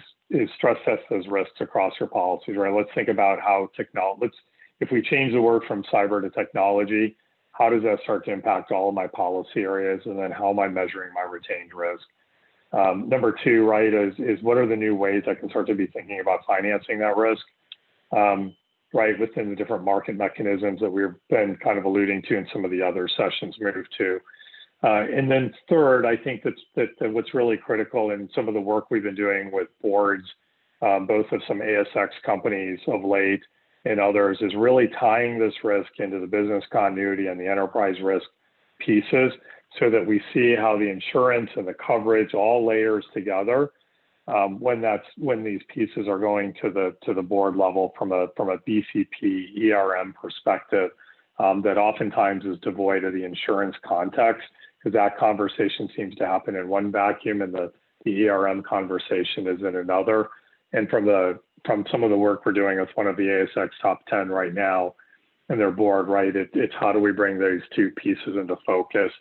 stress test those risks across your policies, right? Let's think about how if we change the word from cyber to technology, how does that start to impact all of my policy areas? And then how am I measuring my retained risk? Number 2, right, is what are the new ways I can start to be thinking about financing that risk, right, within the different market mechanisms that we've been kind of alluding to in some of the other sessions moved to. And then third, I think that what's really critical in some of the work we've been doing with boards, both of some ASX companies of late and others, is really tying this risk into the business continuity and the enterprise risk pieces, so that we see how the insurance and the coverage all layers together when these pieces are going to the board level from a BCP ERM perspective, that oftentimes is devoid of the insurance context, because that conversation seems to happen in one vacuum and the ERM conversation is in another. And from some of the work we're doing with one of the ASX top 10 right now and their board, right, it's how do we bring those 2 pieces into focus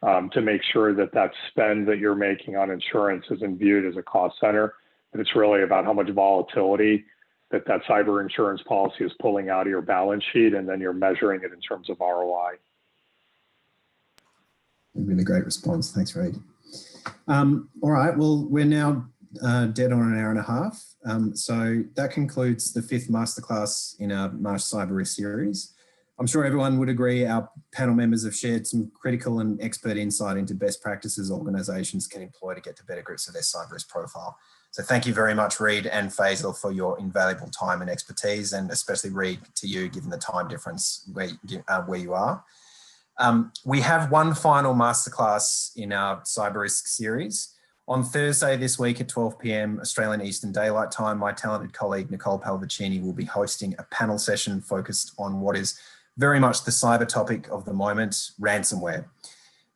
to make sure that that spend that you're making on insurance isn't viewed as a cost center, but it's really about how much volatility that cyber insurance policy is pulling out of your balance sheet, and then you're measuring it in terms of ROI. Really great response. Thanks, Reid. All right, well, we're now dead on an hour and a half. So that concludes the 5th masterclass in our Marsh Cyber Risk series. I'm sure everyone would agree our panel members have shared some critical and expert insight into best practices organisations can employ to get to better grips with their cyber risk profile. So thank you very much, Reid and Faisal, for your invaluable time and expertise, and especially Reid, to you, given the time difference where you are. We have one final masterclass in our Cyber Risk series. On Thursday this week at 12 p.m. Australian Eastern Daylight Time, my talented colleague Nicole Palvicini will be hosting a panel session focused on what is very much the cyber topic of the moment, ransomware.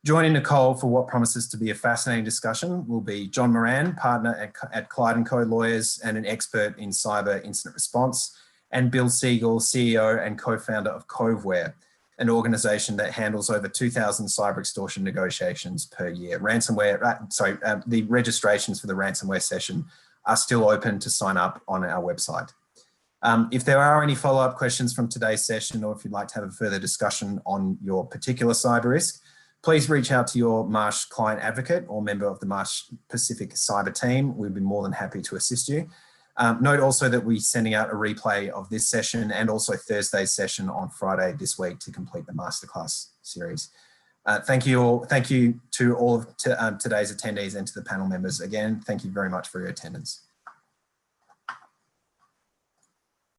Joining Nicole for what promises to be a fascinating discussion will be John Moran, partner at Clyde & Co Lawyers and an expert in cyber incident response, and Bill Siegel, CEO and co-founder of Coveware, an organisation that handles over 2,000 cyber extortion negotiations per year. The registrations for the ransomware session are still open to sign up on our website. If there are any follow-up questions from today's session, or if you'd like to have a further discussion on your particular cyber risk, please reach out to your Marsh client advocate or member of the Marsh Pacific cyber team. We'd be more than happy to assist you. Note also that we're sending out a replay of this session and also Thursday's session on Friday this week to complete the masterclass series. Thank you all. Thank you to all of today's attendees and to the panel members. Again, thank you very much for your attendance.